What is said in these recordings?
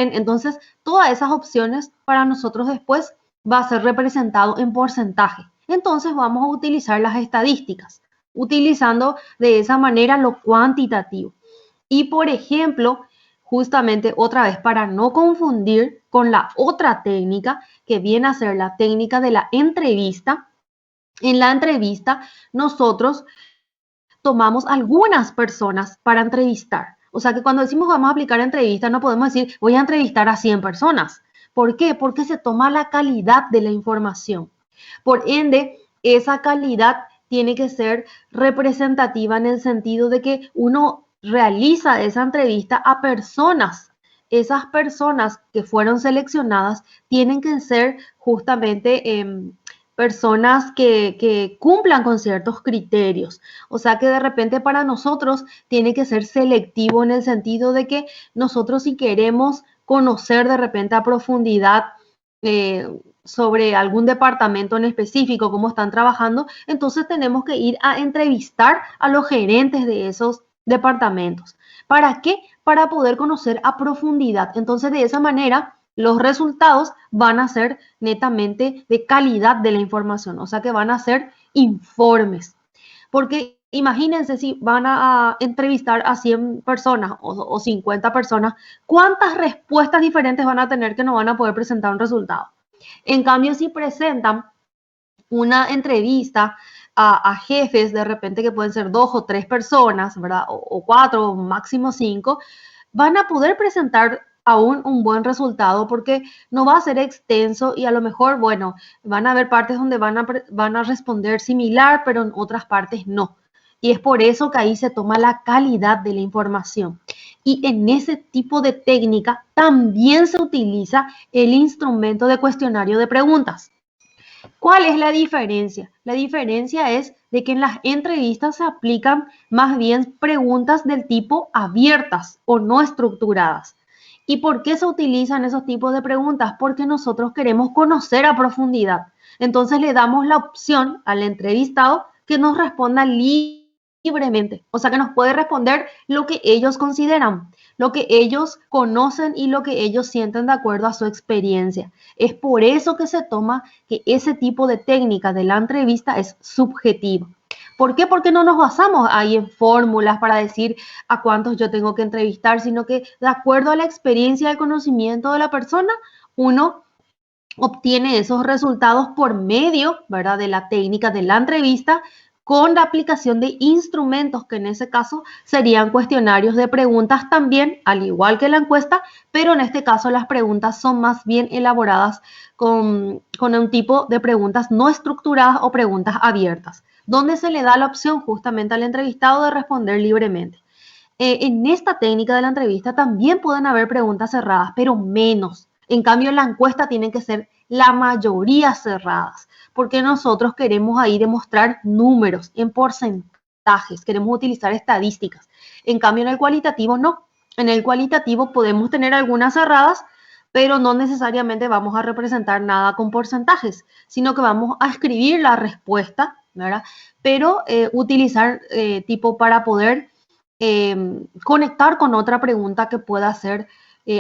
Entonces, todas esas opciones para nosotros después va a ser representado en porcentaje. Entonces, vamos a utilizar las estadísticas, utilizando de esa manera lo cuantitativo. Y, por ejemplo, justamente otra vez para no confundir con la otra técnica que viene a ser la técnica de la entrevista. En la entrevista nosotros tomamos algunas personas para entrevistar. O sea que cuando decimos vamos a aplicar entrevista no podemos decir voy a entrevistar a 100 personas. ¿Por qué? Porque se toma la calidad de la información. Por ende, esa calidad tiene que ser representativa en el sentido de que uno realiza esa entrevista a personas. Esas personas que fueron seleccionadas tienen que ser justamente personas que cumplan con ciertos criterios. O sea que de repente para nosotros tiene que ser selectivo en el sentido de que nosotros si queremos conocer de repente a profundidad sobre algún departamento en específico, cómo están trabajando, entonces tenemos que ir a entrevistar a los gerentes de esos departamentos. ¿Para qué? Para poder conocer a profundidad. Entonces, de esa manera, los resultados van a ser netamente de calidad de la información, o sea que van a ser informes. Porque imagínense si van a entrevistar a 100 personas o 50 personas, ¿cuántas respuestas diferentes van a tener que no van a poder presentar un resultado? En cambio, si presentan una entrevista a jefes, de repente que pueden ser 2 o 3 personas, ¿verdad? O 4, o máximo 5, van a poder presentar aún un buen resultado porque no va a ser extenso y a lo mejor, bueno, van a haber partes donde van a responder similar, pero en otras partes no. Y es por eso que ahí se toma la calidad de la información. Y en ese tipo de técnica también se utiliza el instrumento de cuestionario de preguntas. ¿Cuál es la diferencia? La diferencia es de que en las entrevistas se aplican más bien preguntas del tipo abiertas o no estructuradas. ¿Y por qué se utilizan esos tipos de preguntas? Porque nosotros queremos conocer a profundidad. Entonces le damos la opción al entrevistado que nos responda libremente. O sea, que nos puede responder lo que ellos consideran, lo que ellos conocen y lo que ellos sienten de acuerdo a su experiencia. Es por eso que se toma que ese tipo de técnica de la entrevista es subjetiva. ¿Por qué? Porque no nos basamos ahí en fórmulas para decir a cuántos yo tengo que entrevistar, sino que de acuerdo a la experiencia y el conocimiento de la persona, uno obtiene esos resultados por medio, ¿verdad?, de la técnica de la entrevista con la aplicación de instrumentos que en ese caso serían cuestionarios de preguntas también, al igual que la encuesta, pero en este caso las preguntas son más bien elaboradas con un tipo de preguntas no estructuradas o preguntas abiertas, donde se le da la opción justamente al entrevistado de responder libremente. En esta técnica de la entrevista también pueden haber preguntas cerradas, pero menos. En cambio, en la encuesta tienen que ser la mayoría cerradas, porque nosotros queremos ahí demostrar números en porcentajes, queremos utilizar estadísticas. En cambio, en el cualitativo no. En el cualitativo podemos tener algunas cerradas, pero no necesariamente vamos a representar nada con porcentajes, sino que vamos a escribir la respuesta, ¿verdad? Pero utilizar tipo para poder conectar con otra pregunta que pueda ser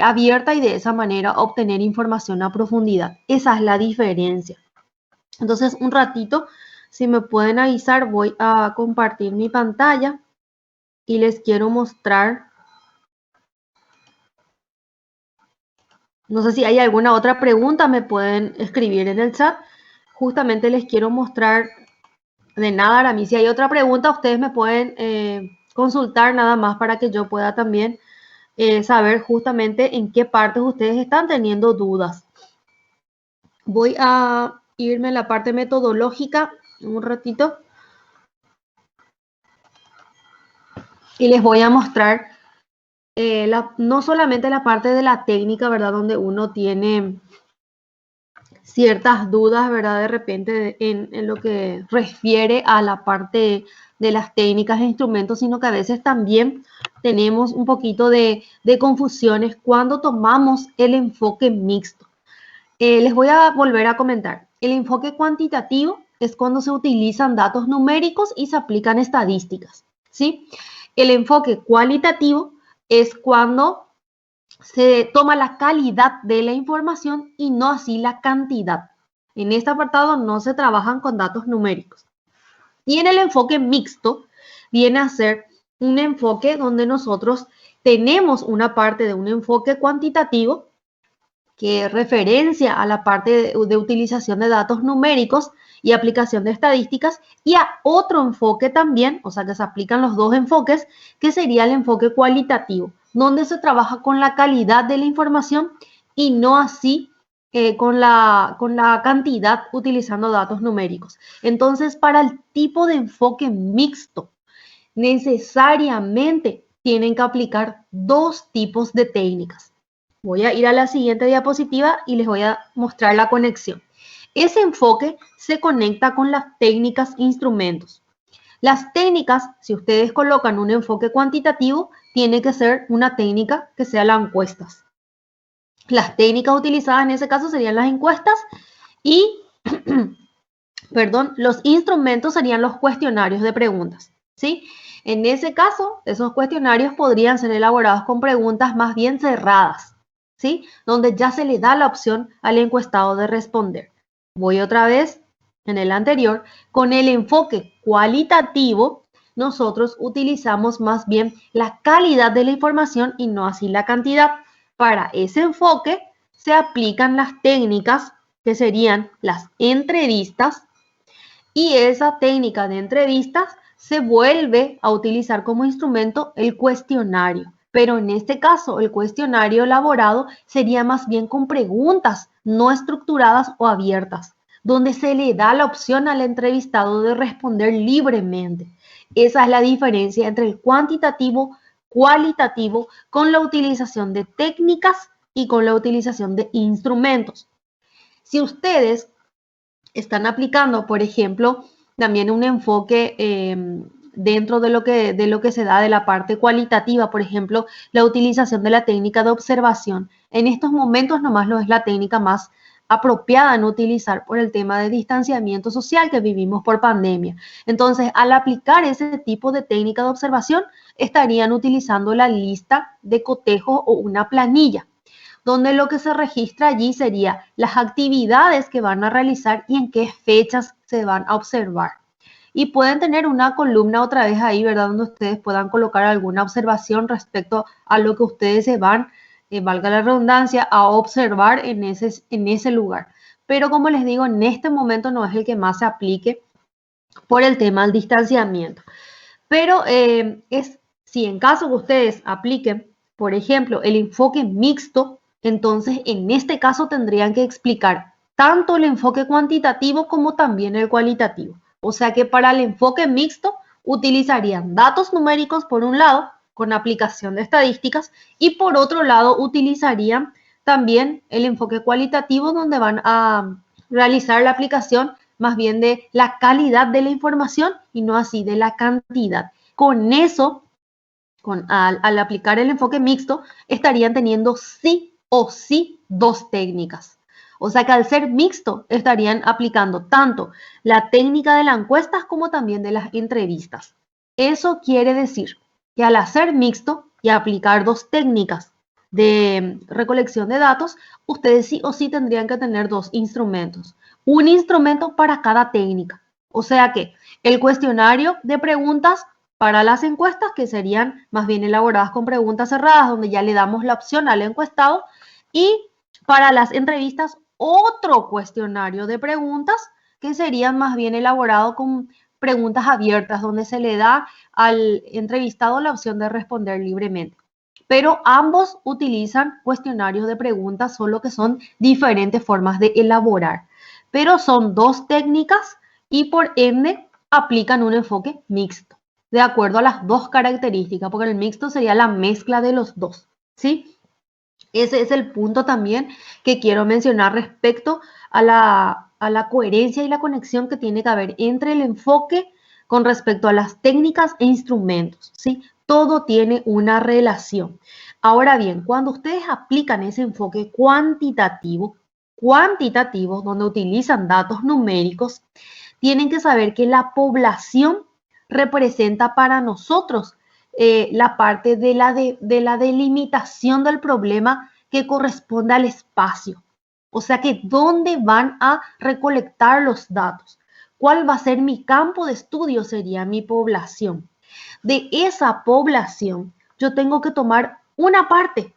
abierta y de esa manera obtener información a profundidad. Esa es la diferencia. Entonces, un ratito, si me pueden avisar, voy a compartir mi pantalla y les quiero mostrar. No sé si hay alguna otra pregunta, me pueden escribir en el chat. Justamente les quiero mostrar, de nada, a mí si hay otra pregunta, ustedes me pueden consultar nada más para que yo pueda también saber justamente en qué partes ustedes están teniendo dudas. Voy a irme a la parte metodológica un ratito y les voy a mostrar no solamente la parte de la técnica, ¿verdad? Donde uno tiene ciertas dudas, ¿verdad? De repente en lo que refiere a la parte de las técnicas e instrumentos, sino que a veces también tenemos un poquito de confusiones cuando tomamos el enfoque mixto. Les voy a volver a comentar. El enfoque cuantitativo es cuando se utilizan datos numéricos y se aplican estadísticas, ¿sí? El enfoque cualitativo es cuando se toma la calidad de la información y no así la cantidad. En este apartado no se trabajan con datos numéricos. Y en el enfoque mixto viene a ser un enfoque donde nosotros tenemos una parte de un enfoque cuantitativo que referencia a la parte de utilización de datos numéricos y aplicación de estadísticas, y a otro enfoque también, o sea que se aplican los dos enfoques, que sería el enfoque cualitativo, donde se trabaja con la calidad de la información y no así con la cantidad utilizando datos numéricos. Entonces, para el tipo de enfoque mixto, necesariamente tienen que aplicar dos tipos de técnicas. Voy a ir a la siguiente diapositiva y les voy a mostrar la conexión. Ese enfoque se conecta con las técnicas e instrumentos. Las técnicas, si ustedes colocan un enfoque cuantitativo, tiene que ser una técnica que sea las encuestas. Las técnicas utilizadas en ese caso serían las encuestas y, perdón, los instrumentos serían los cuestionarios de preguntas, ¿sí? En ese caso, esos cuestionarios podrían ser elaborados con preguntas más bien cerradas, ¿sí? Donde ya se le da la opción al encuestado de responder. Voy otra vez en el anterior. Con el enfoque cualitativo, nosotros utilizamos más bien la calidad de la información y no así la cantidad. Para ese enfoque se aplican las técnicas que serían las entrevistas, y esa técnica de entrevistas se vuelve a utilizar como instrumento el cuestionario. Pero en este caso, el cuestionario elaborado sería más bien con preguntas no estructuradas o abiertas, donde se le da la opción al entrevistado de responder libremente. Esa es la diferencia entre el cuantitativo, cualitativo, con la utilización de técnicas y con la utilización de instrumentos. Si ustedes están aplicando, por ejemplo, también un enfoque dentro de lo que se da de la parte cualitativa, por ejemplo, la utilización de la técnica de observación. En estos momentos nomás lo es la técnica más apropiada en utilizar por el tema de distanciamiento social que vivimos por pandemia. Entonces, al aplicar ese tipo de técnica de observación, estarían utilizando la lista de cotejo o una planilla, donde lo que se registra allí sería las actividades que van a realizar y en qué fechas se van a observar. Y pueden tener una columna otra vez ahí, ¿verdad? Donde ustedes puedan colocar alguna observación respecto a lo que ustedes se van, valga la redundancia, a observar en ese lugar. Pero como les digo, en este momento no es el que más se aplique por el tema del distanciamiento. Pero si en caso que ustedes apliquen, por ejemplo, el enfoque mixto, entonces en este caso tendrían que explicar tanto el enfoque cuantitativo como también el cualitativo. O sea que para el enfoque mixto utilizarían datos numéricos por un lado, con aplicación de estadísticas, y por otro lado utilizarían también el enfoque cualitativo, donde van a realizar la aplicación más bien de la calidad de la información y no así de la cantidad. Con eso, al aplicar el enfoque mixto, estarían teniendo sí o sí dos técnicas. O sea que al ser mixto, estarían aplicando tanto la técnica de las encuestas como también de las entrevistas. Eso quiere decir que al hacer mixto y aplicar dos técnicas de recolección de datos, ustedes sí o sí tendrían que tener dos instrumentos. Un instrumento para cada técnica. O sea que el cuestionario de preguntas para las encuestas, que serían más bien elaboradas con preguntas cerradas, donde ya le damos la opción al encuestado, y para las entrevistas, otro cuestionario de preguntas, que serían más bien elaborado con preguntas abiertas, donde se le da al entrevistado la opción de responder libremente. Pero ambos utilizan cuestionarios de preguntas, solo que son diferentes formas de elaborar. Pero son dos técnicas y por ende aplican un enfoque mixto, de acuerdo a las dos características, porque el mixto sería la mezcla de los dos, ¿sí? Ese es el punto también que quiero mencionar respecto a la coherencia y la conexión que tiene que haber entre el enfoque con respecto a las técnicas e instrumentos, ¿sí? Todo tiene una relación. Ahora bien, cuando ustedes aplican ese enfoque cuantitativo, donde utilizan datos numéricos, tienen que saber que la población representa para nosotros la parte de la delimitación del problema que corresponde al espacio. O sea que, ¿dónde van a recolectar los datos? ¿Cuál va a ser mi campo de estudio? Sería mi población. De esa población, yo tengo que tomar una parte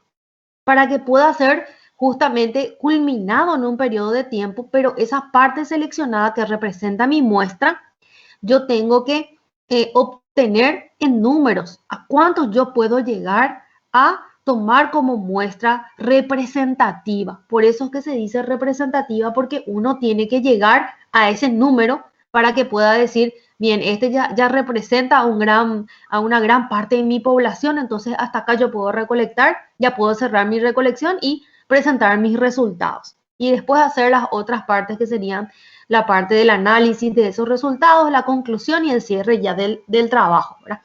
para que pueda ser justamente culminado en un periodo de tiempo, pero esa parte seleccionada que representa mi muestra, yo tengo que obtener en números a cuántos yo puedo llegar a tomar como muestra representativa. Por eso es que se dice representativa, porque uno tiene que llegar a ese número para que pueda decir, bien, este ya representa a una gran parte de mi población, entonces hasta acá yo puedo recolectar, ya puedo cerrar mi recolección y presentar mis resultados. Y después hacer las otras partes que serían la parte del análisis de esos resultados, la conclusión y el cierre ya del trabajo, ¿verdad?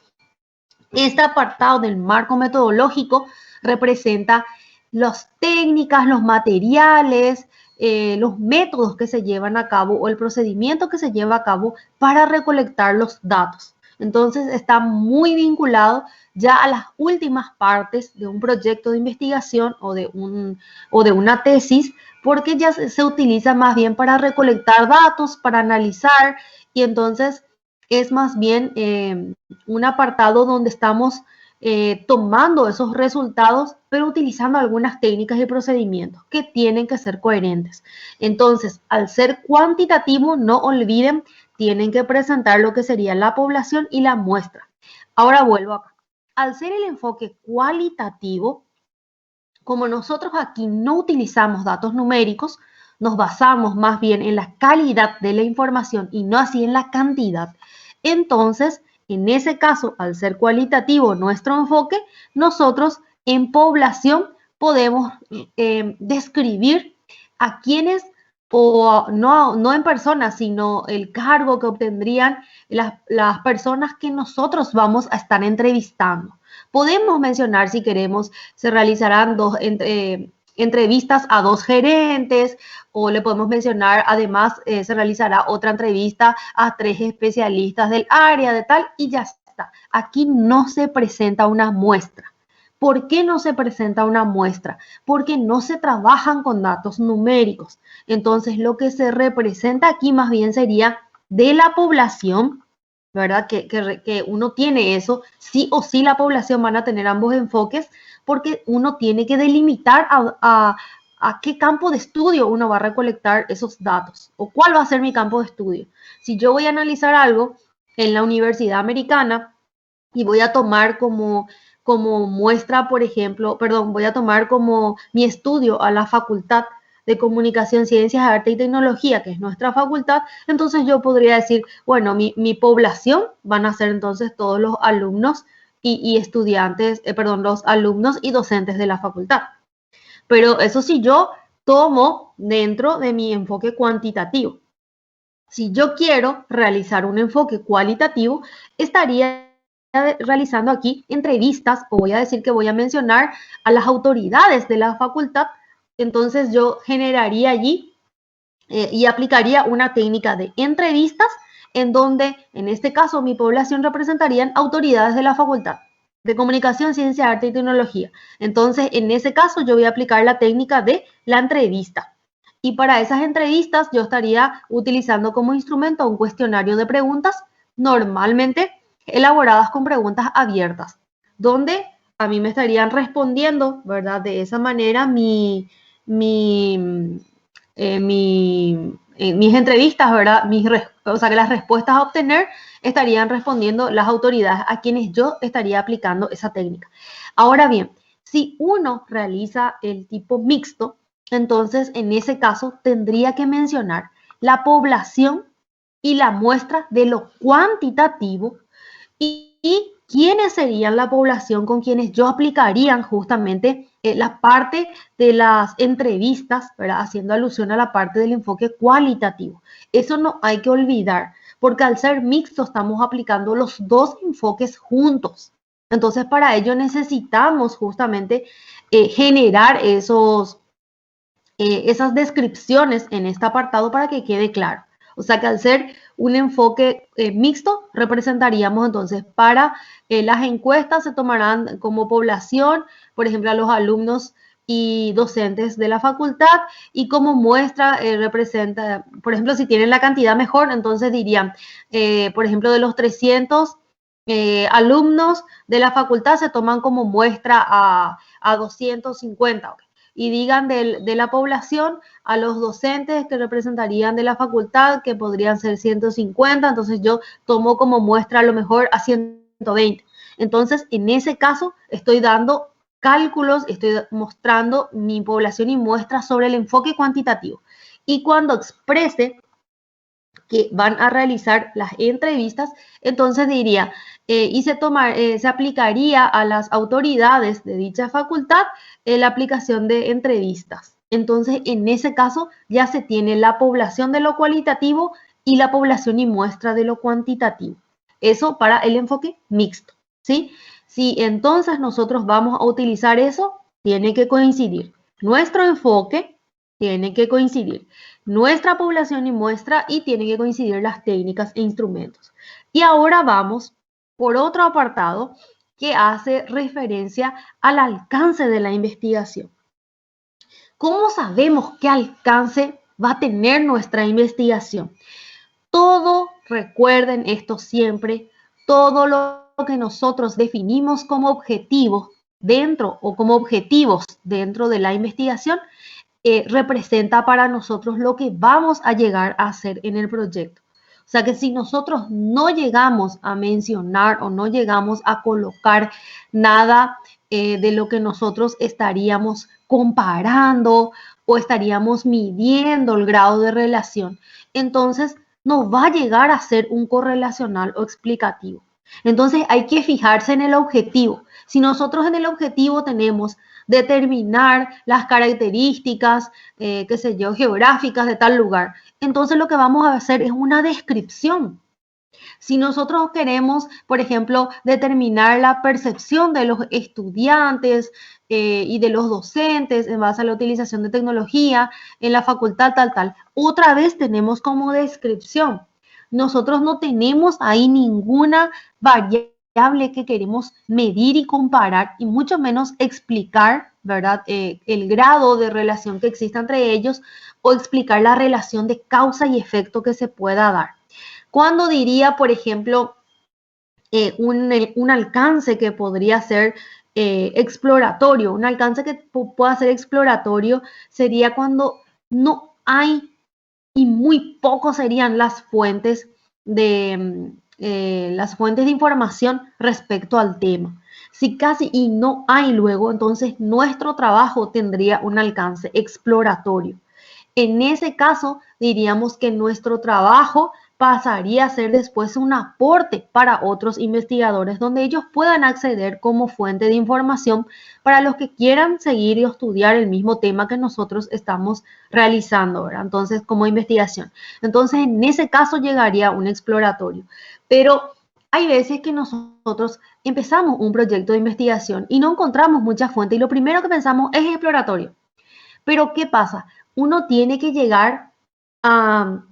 Este apartado del marco metodológico representa las técnicas, los materiales, los métodos que se llevan a cabo o el procedimiento que se lleva a cabo para recolectar los datos. Entonces está muy vinculado ya a las últimas partes de un proyecto de investigación o de una tesis, porque ya se utiliza más bien para recolectar datos, para analizar, y entonces es más bien un apartado donde estamos tomando esos resultados, pero utilizando algunas técnicas y procedimientos que tienen que ser coherentes. Entonces, al ser cuantitativo, no olviden, tienen que presentar lo que sería la población y la muestra. Ahora vuelvo acá. Al ser el enfoque cualitativo, como nosotros aquí no utilizamos datos numéricos, nos basamos más bien en la calidad de la información y no así en la cantidad. Entonces, en ese caso, al ser cualitativo nuestro enfoque, nosotros en población podemos describir a quienes, o no en persona, sino el cargo que obtendrían las personas que nosotros vamos a estar entrevistando. Podemos mencionar, si queremos, se realizarán entrevistas a 2 gerentes, o le podemos mencionar, además, se realizará otra entrevista a 3 especialistas del área de tal, y ya está. Aquí no se presenta una muestra. ¿Por qué no se presenta una muestra? Porque no se trabajan con datos numéricos. Entonces, lo que se representa aquí más bien sería de la población, ¿verdad? Que uno tiene eso, sí o sí la población van a tener ambos enfoques, porque uno tiene que delimitar a qué campo de estudio uno va a recolectar esos datos, o cuál va a ser mi campo de estudio. Si yo voy a analizar algo en la Universidad Americana y voy a tomar como muestra, por ejemplo, perdón, voy a tomar como mi estudio a la Facultad de Comunicación, Ciencias, Arte y Tecnología, que es nuestra facultad, entonces yo podría decir, bueno, mi población van a ser entonces todos los alumnos y estudiantes, perdón, los alumnos y docentes de la facultad. Pero eso sí, yo tomo dentro de mi enfoque cuantitativo. Si yo quiero realizar un enfoque cualitativo, estaría realizando aquí entrevistas, o voy a decir que voy a mencionar a las autoridades de la facultad. Entonces yo generaría allí y aplicaría una técnica de entrevistas, en donde en este caso mi población representarían autoridades de la facultad de Comunicación, Ciencia, Arte y Tecnología. Entonces en ese caso yo voy a aplicar la técnica de la entrevista. Y para esas entrevistas yo estaría utilizando como instrumento un cuestionario de preguntas, normalmente elaboradas con preguntas abiertas, donde a mí me estarían respondiendo, ¿verdad? De esa manera mis entrevistas, ¿verdad? O sea, que las respuestas a obtener estarían respondiendo las autoridades a quienes yo estaría aplicando esa técnica. Ahora bien, si uno realiza el tipo mixto, entonces en ese caso tendría que mencionar la población y la muestra de lo cuantitativo y quiénes serían la población con quienes yo aplicarían justamente la parte de las entrevistas, ¿verdad? Haciendo alusión a la parte del enfoque cualitativo. Eso no hay que olvidar, porque al ser mixto estamos aplicando los dos enfoques juntos. Entonces, para ello necesitamos justamente generar esas descripciones en este apartado para que quede claro. O sea que al ser un enfoque mixto representaríamos entonces para las encuestas se tomarán como población, por ejemplo, a los alumnos y docentes de la facultad, y como muestra representa, por ejemplo, si tienen la cantidad mejor, entonces dirían, por ejemplo, de los 300 alumnos de la facultad se toman como muestra a 250, ¿okay? Y digan de la población a los docentes que representarían de la facultad, que podrían ser 150, entonces yo tomo como muestra a lo mejor a 120. Entonces, en ese caso, estoy dando cálculos, estoy mostrando mi población y muestra sobre el enfoque cuantitativo. Y cuando exprese que van a realizar las entrevistas, entonces diría, se aplicaría a las autoridades de dicha facultad la aplicación de entrevistas. Entonces, en ese caso, ya se tiene la población de lo cualitativo y la población y muestra de lo cuantitativo. Eso para el enfoque mixto, ¿sí? Si entonces nosotros vamos a utilizar eso, tiene que coincidir. Nuestro enfoque tiene que coincidir nuestra población y muestra, y tienen que coincidir las técnicas e instrumentos. Y ahora vamos por otro apartado que hace referencia al alcance de la investigación. ¿Cómo sabemos qué alcance va a tener nuestra investigación? Todo, recuerden esto siempre, todo lo que nosotros definimos como objetivos dentro o como objetivos dentro de la investigación representa para nosotros lo que vamos a llegar a hacer en el proyecto. O sea que si nosotros no llegamos a mencionar o no llegamos a colocar nada de lo que nosotros estaríamos comparando o estaríamos midiendo el grado de relación, entonces no va a llegar a ser un correlacional o explicativo. Entonces hay que fijarse en el objetivo. Si nosotros en el objetivo tenemos determinar las características, qué sé yo, geográficas de tal lugar, entonces lo que vamos a hacer es una descripción. Si nosotros queremos, por ejemplo, determinar la percepción de los estudiantes y de los docentes en base a la utilización de tecnología en la facultad tal, otra vez tenemos como descripción. Nosotros no tenemos ahí ninguna variable que queremos medir y comparar, y mucho menos explicar, ¿verdad? El grado de relación que existe entre ellos, o explicar la relación de causa y efecto que se pueda dar. ¿Cuándo diría, por ejemplo, un alcance que podría ser exploratorio? Un alcance que pueda ser exploratorio sería cuando no hay, y muy pocos serían las fuentes de información respecto al tema. Si casi y no hay luego, entonces nuestro trabajo tendría un alcance exploratorio. En ese caso, diríamos que nuestro trabajo pasaría a ser después un aporte para otros investigadores, donde ellos puedan acceder como fuente de información para los que quieran seguir y estudiar el mismo tema que nosotros estamos realizando, ¿verdad? Entonces, como investigación. Entonces, en ese caso llegaría un exploratorio. Pero hay veces que nosotros empezamos un proyecto de investigación y no encontramos mucha fuente, y lo primero que pensamos es exploratorio. Pero ¿qué pasa? Uno tiene que llegar a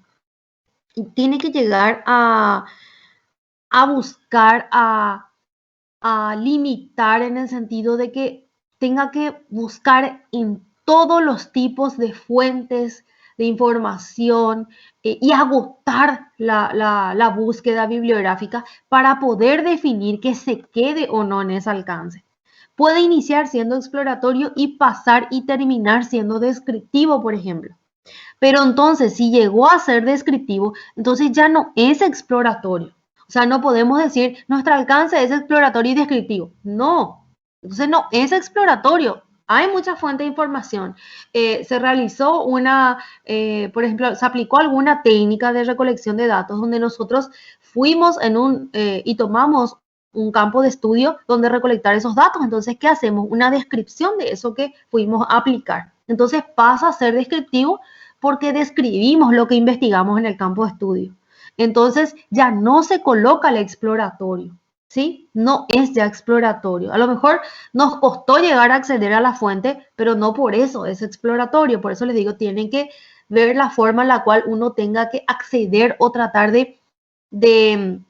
buscar, a limitar, en el sentido de que tenga que buscar en todos los tipos de fuentes de información y agotar la búsqueda bibliográfica para poder definir que se quede o no en ese alcance. Puede iniciar siendo exploratorio y pasar y terminar siendo descriptivo, por ejemplo. Pero entonces, si llegó a ser descriptivo, entonces ya no es exploratorio. O sea, no podemos decir nuestro alcance es exploratorio y descriptivo. No, entonces no es exploratorio. Hay mucha fuente de información. Se realizó por ejemplo, se aplicó alguna técnica de recolección de datos donde nosotros fuimos y tomamos un campo de estudio donde recolectar esos datos. Entonces, ¿qué hacemos? Una descripción de eso que fuimos a aplicar. Entonces pasa a ser descriptivo porque describimos lo que investigamos en el campo de estudio. Entonces ya no se coloca el exploratorio, ¿sí? No es ya exploratorio. A lo mejor nos costó llegar a acceder a la fuente, pero no por eso es exploratorio. Por eso les digo, tienen que ver la forma en la cual uno tenga que acceder o tratar de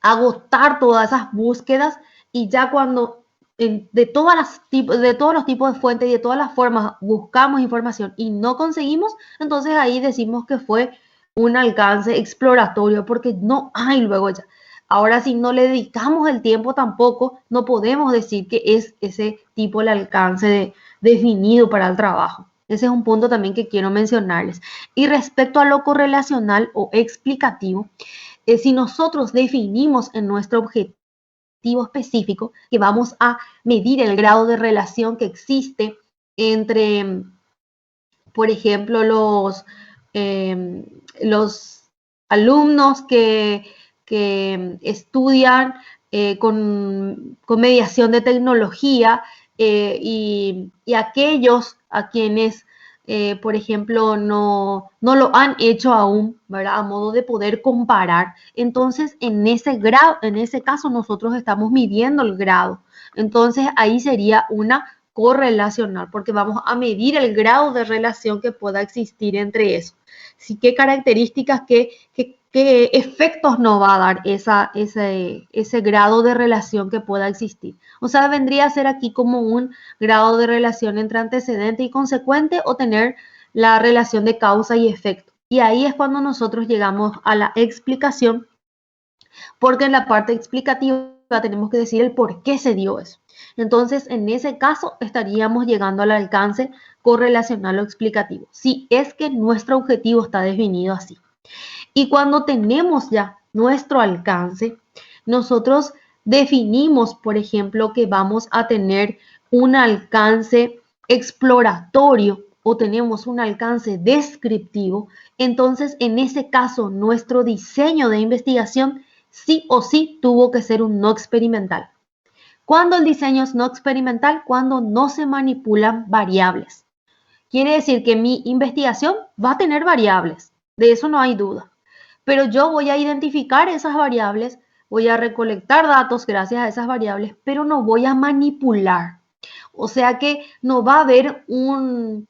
agotar todas esas búsquedas, y ya cuando de todos los tipos de fuentes y de todas las formas buscamos información y no conseguimos, entonces ahí decimos que fue un alcance exploratorio, porque no hay luego ya. Ahora, si no le dedicamos el tiempo tampoco, no podemos decir que es ese tipo el alcance definido para el trabajo. Ese es un punto también que quiero mencionarles. Y respecto a lo correlacional o explicativo, si nosotros definimos en nuestro objetivo específico que vamos a medir el grado de relación que existe entre, por ejemplo, los alumnos que estudian con mediación de tecnología y aquellos a quienes, por ejemplo, no lo han hecho aún, ¿verdad? A modo de poder comparar. Entonces, en ese caso, nosotros estamos midiendo el grado. Entonces, ahí sería una correlacional, porque vamos a medir el grado de relación que pueda existir entre eso. Sí, qué características, qué efectos nos va a dar ese grado de relación que pueda existir. O sea, vendría a ser aquí como un grado de relación entre antecedente y consecuente, o tener la relación de causa y efecto. Y ahí es cuando nosotros llegamos a la explicación, porque en la parte explicativa tenemos que decir el por qué se dio eso. Entonces, en ese caso, estaríamos llegando al alcance correlacional o explicativo, si es que nuestro objetivo está definido así. Y cuando tenemos ya nuestro alcance, nosotros definimos, por ejemplo, que vamos a tener un alcance exploratorio o tenemos un alcance descriptivo. Entonces, en ese caso, nuestro diseño de investigación sí o sí tuvo que ser un no experimental. ¿Cuándo el diseño es no experimental? Cuando no se manipulan variables. Quiere decir que mi investigación va a tener variables, de eso no hay duda. Pero yo voy a identificar esas variables, voy a recolectar datos gracias a esas variables, pero no voy a manipular. O sea que no va a haber un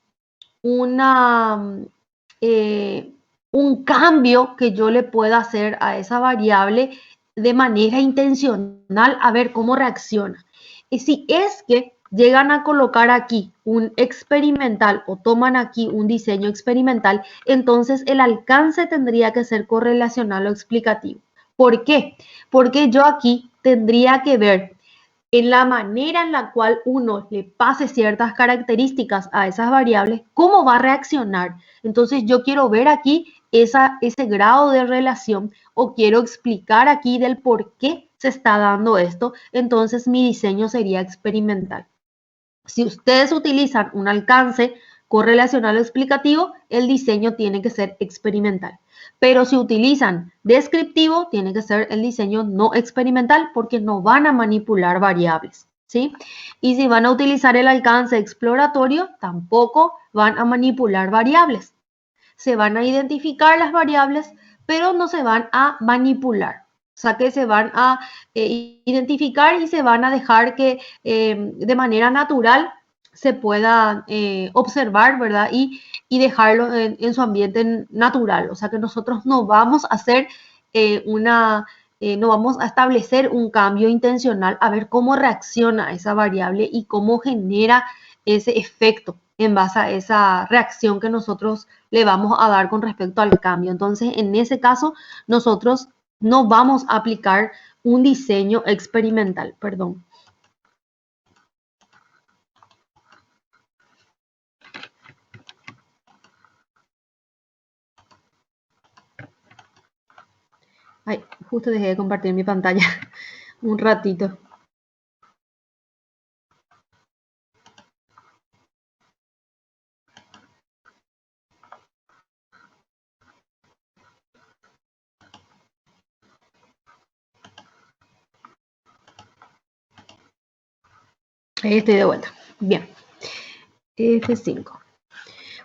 cambio que yo le pueda hacer a esa variable de manera intencional, a ver cómo reacciona. Y si es que llegan a colocar aquí un experimental o toman aquí un diseño experimental, entonces el alcance tendría que ser correlacional o explicativo. ¿Por qué? Porque yo aquí tendría que ver en la manera en la cual uno le pase ciertas características a esas variables, cómo va a reaccionar. Entonces yo quiero ver aquí ese grado de relación, o quiero explicar aquí del por qué se está dando esto. Entonces mi diseño sería experimental. Si ustedes utilizan un alcance correlacional o explicativo, el diseño tiene que ser experimental. Pero si utilizan descriptivo, tiene que ser el diseño no experimental, porque no van a manipular variables, ¿sí? Y si van a utilizar el alcance exploratorio, tampoco van a manipular variables. Se van a identificar las variables, pero no se van a manipular. O sea que se van a identificar y se van a dejar que de manera natural se pueda observar, ¿verdad? Y dejarlo en su ambiente natural. O sea que nosotros no vamos a hacer no vamos a establecer un cambio intencional a ver cómo reacciona esa variable y cómo genera ese efecto en base a esa reacción que nosotros le vamos a dar con respecto al cambio. Entonces, en ese caso, nosotros no vamos a aplicar un diseño experimental, perdón. Ay, justo dejé de compartir mi pantalla un ratito. Ahí estoy de vuelta. Bien. F5.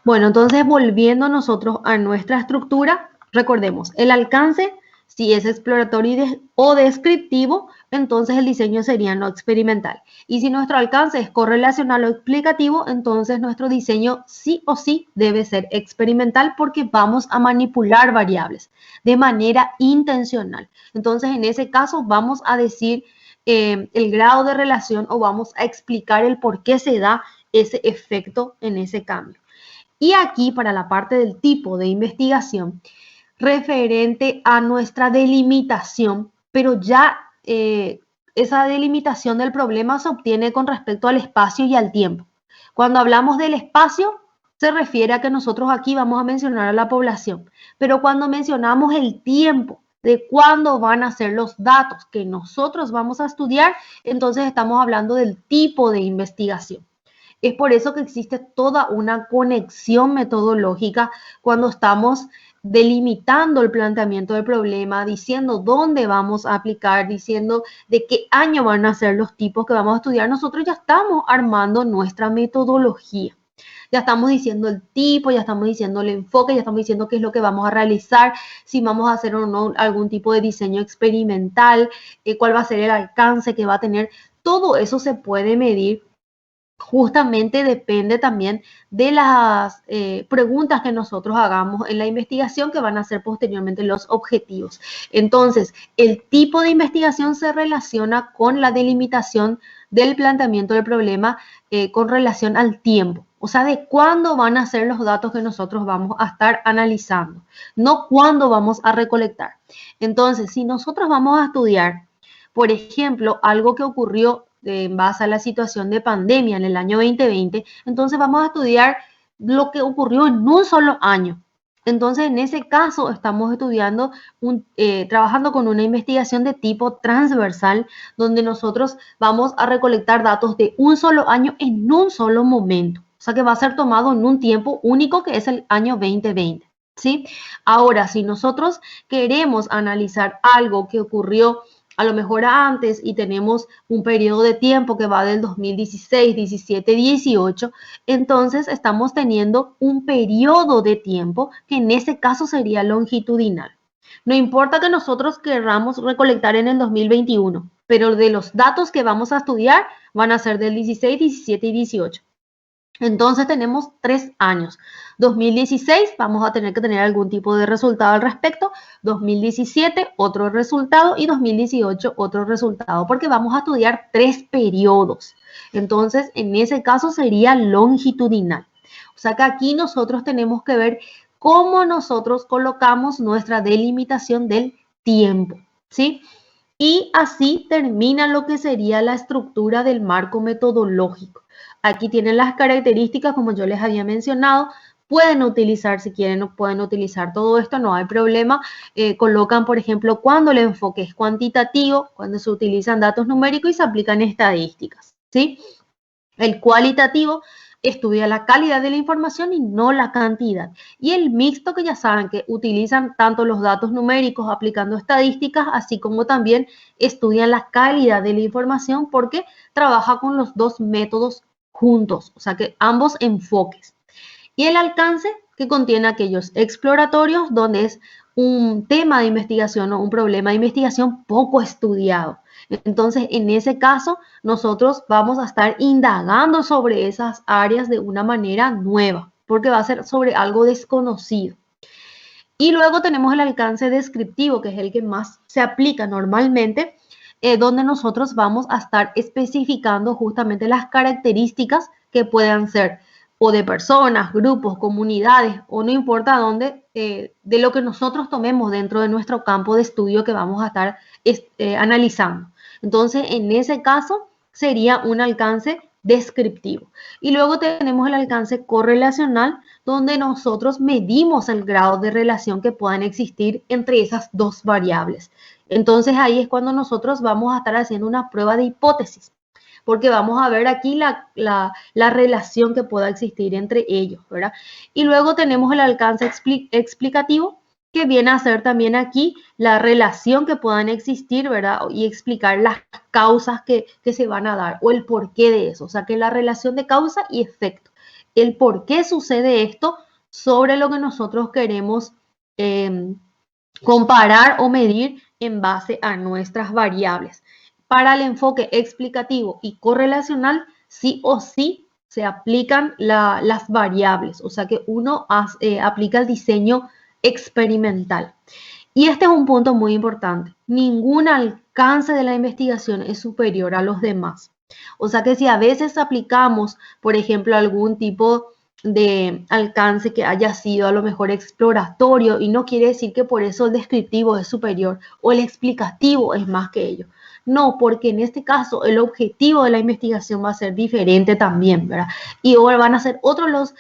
Bueno, entonces volviendo nosotros a nuestra estructura, recordemos, el alcance Si es exploratorio o descriptivo, entonces el diseño sería no experimental. Y si nuestro alcance es correlacional o explicativo, entonces nuestro diseño sí o sí debe ser experimental porque vamos a manipular variables de manera intencional. Entonces, en ese caso, vamos a decir el grado de relación o vamos a explicar el por qué se da ese efecto en ese cambio. Y aquí, para la parte del tipo de investigación, referente a nuestra delimitación, pero ya esa delimitación del problema se obtiene con respecto al espacio y al tiempo. Cuando hablamos del espacio, se refiere a que nosotros aquí vamos a mencionar a la población, pero cuando mencionamos el tiempo de cuándo van a ser los datos que nosotros vamos a estudiar, entonces estamos hablando del tipo de investigación. Es por eso que existe toda una conexión metodológica cuando estamos delimitando el planteamiento del problema, diciendo dónde vamos a aplicar, diciendo de qué año van a ser los tipos que vamos a estudiar. Nosotros ya estamos armando nuestra metodología. Ya estamos diciendo el tipo, ya estamos diciendo el enfoque, ya estamos diciendo qué es lo que vamos a realizar, si vamos a hacer o no algún tipo de diseño experimental, cuál va a ser el alcance que va a tener. Todo eso se puede medir. Justamente depende también de las preguntas que nosotros hagamos en la investigación que van a ser posteriormente los objetivos. Entonces, el tipo de investigación se relaciona con la delimitación del planteamiento del problema con relación al tiempo. O sea, de cuándo van a ser los datos que nosotros vamos a estar analizando, no cuándo vamos a recolectar. Entonces, si nosotros vamos a estudiar, por ejemplo, algo que ocurrió en base a la situación de pandemia en el año 2020, entonces vamos a estudiar lo que ocurrió en un solo año. Entonces, en ese caso, estamos estudiando, trabajando con una investigación de tipo transversal, donde nosotros vamos a recolectar datos de un solo año en un solo momento. O sea, que va a ser tomado en un tiempo único, que es el año 2020. ¿Sí? Ahora, si nosotros queremos analizar algo que ocurrió a lo mejor antes y tenemos un periodo de tiempo que va del 2016, 17, 18, entonces estamos teniendo un periodo de tiempo que en ese caso sería longitudinal. No importa que nosotros queramos recolectar en el 2021, pero de los datos que vamos a estudiar van a ser del 16, 17 y 18. Entonces tenemos 3 años. 2016 vamos a tener que tener algún tipo de resultado al respecto. 2017 otro resultado y 2018 otro resultado, porque vamos a estudiar 3 periodos. Entonces, en ese caso sería longitudinal. O sea que aquí nosotros tenemos que ver cómo nosotros colocamos nuestra delimitación del tiempo, ¿sí? Y así termina lo que sería la estructura del marco metodológico. Aquí tienen las características, como yo les había mencionado. Pueden utilizar, si quieren, pueden utilizar todo esto, no hay problema. Colocan, por ejemplo, cuando el enfoque es cuantitativo, cuando se utilizan datos numéricos y se aplican estadísticas, ¿sí? El cualitativo estudia la calidad de la información y no la cantidad. Y el mixto, que ya saben que utilizan tanto los datos numéricos aplicando estadísticas, así como también estudian la calidad de la información porque trabaja con los dos métodos juntos, o sea que ambos enfoques. Y el alcance, que contiene aquellos exploratorios donde es un tema de investigación o un problema de investigación poco estudiado. Entonces, en ese caso, nosotros vamos a estar indagando sobre esas áreas de una manera nueva, porque va a ser sobre algo desconocido. Y luego tenemos el alcance descriptivo, que es el que más se aplica normalmente, donde nosotros vamos a estar especificando justamente las características que puedan ser o de personas, grupos, comunidades, o no importa dónde, de lo que nosotros tomemos dentro de nuestro campo de estudio que vamos a estar analizando. Entonces, en ese caso, sería un alcance descriptivo. Y luego tenemos el alcance correlacional, donde nosotros medimos el grado de relación que puedan existir entre esas dos variables. Entonces, ahí es cuando nosotros vamos a estar haciendo una prueba de hipótesis, porque vamos a ver aquí la relación que pueda existir entre ellos, ¿verdad? Y luego tenemos el alcance explicativo, que viene a ser también aquí la relación que puedan existir, ¿verdad? Y explicar las causas que se van a dar o el porqué de eso. O sea, que la relación de causa y efecto. El por qué sucede esto sobre lo que nosotros queremos comparar o medir en base a nuestras variables. Para el enfoque explicativo y correlacional, sí o sí se aplican las variables, o sea que uno aplica el diseño experimental. Y este es un punto muy importante. Ningún alcance de la investigación es superior a los demás. O sea que si a veces aplicamos, por ejemplo, algún tipo de alcance que haya sido a lo mejor exploratorio y no quiere decir que por eso el descriptivo es superior o el explicativo es más que ello. No, porque en este caso el objetivo de la investigación va a ser diferente también, ¿verdad? Y ahora van a ser otros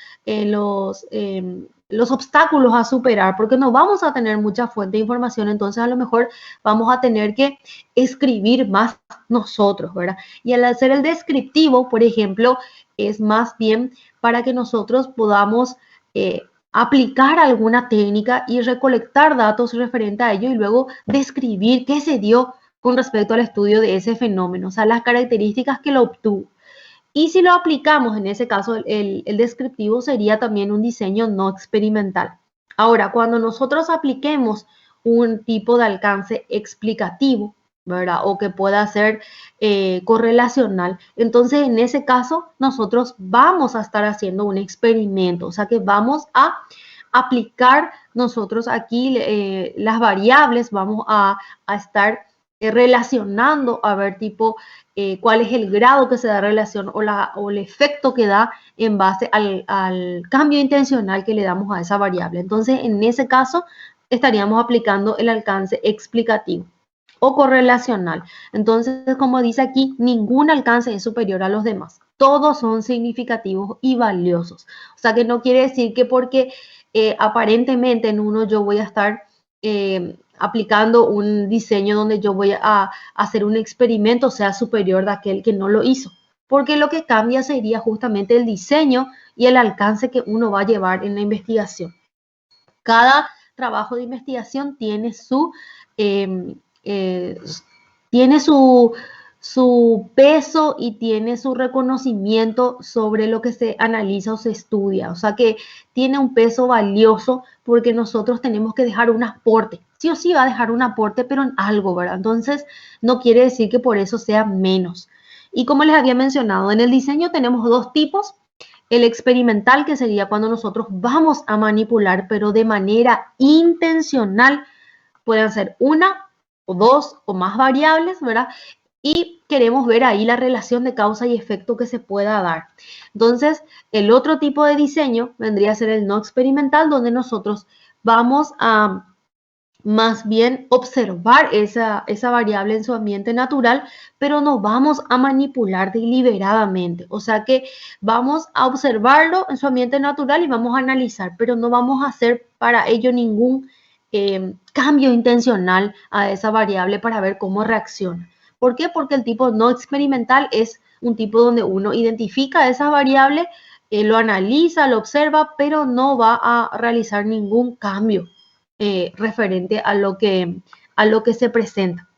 los obstáculos a superar, porque no vamos a tener mucha fuente de información, entonces a lo mejor vamos a tener que escribir más nosotros, ¿verdad? Y al hacer el descriptivo, por ejemplo, es más bien para que nosotros podamos aplicar alguna técnica y recolectar datos referentes a ello y luego describir qué se dio con respecto al estudio de ese fenómeno, o sea, las características que lo obtuvo. Y si lo aplicamos, en ese caso, el descriptivo sería también un diseño no experimental. Ahora, cuando nosotros apliquemos un tipo de alcance explicativo, ¿verdad? O que pueda ser correlacional, entonces en ese caso nosotros vamos a estar haciendo un experimento, o sea que vamos a aplicar nosotros aquí las variables, vamos a estar relacionando a ver tipo cuál es el grado que se da relación o el efecto que da en base al cambio intencional que le damos a esa variable. Entonces, en ese caso, estaríamos aplicando el alcance explicativo o correlacional. Entonces, como dice aquí, ningún alcance es superior a los demás. Todos son significativos y valiosos. O sea, que no quiere decir que porque aparentemente en uno yo voy a estar aplicando un diseño donde yo voy a hacer un experimento sea superior de aquel que no lo hizo. Porque lo que cambia sería justamente el diseño y el alcance que uno va a llevar en la investigación. Cada trabajo de investigación tiene eh, eh, tiene su peso y tiene su reconocimiento sobre lo que se analiza o se estudia. O sea que tiene un peso valioso porque nosotros tenemos que dejar un aporte. Sí o sí va a dejar un aporte, pero en algo, ¿verdad? Entonces, no quiere decir que por eso sea menos. Y como les había mencionado, en el diseño tenemos dos tipos. El experimental, que sería cuando nosotros vamos a manipular, pero de manera intencional, pueden ser una o dos o más variables, ¿verdad? Y queremos ver ahí la relación de causa y efecto que se pueda dar. Entonces, el otro tipo de diseño vendría a ser el no experimental, donde nosotros vamos a más bien observar esa variable en su ambiente natural, pero no vamos a manipular deliberadamente. O sea que vamos a observarlo en su ambiente natural y vamos a analizar, pero no vamos a hacer para ello ningún cambio intencional a esa variable para ver cómo reacciona. ¿Por qué? Porque el tipo no experimental es un tipo donde uno identifica esa variable, lo analiza, lo observa, pero no va a realizar ningún cambio referente a lo que se presenta.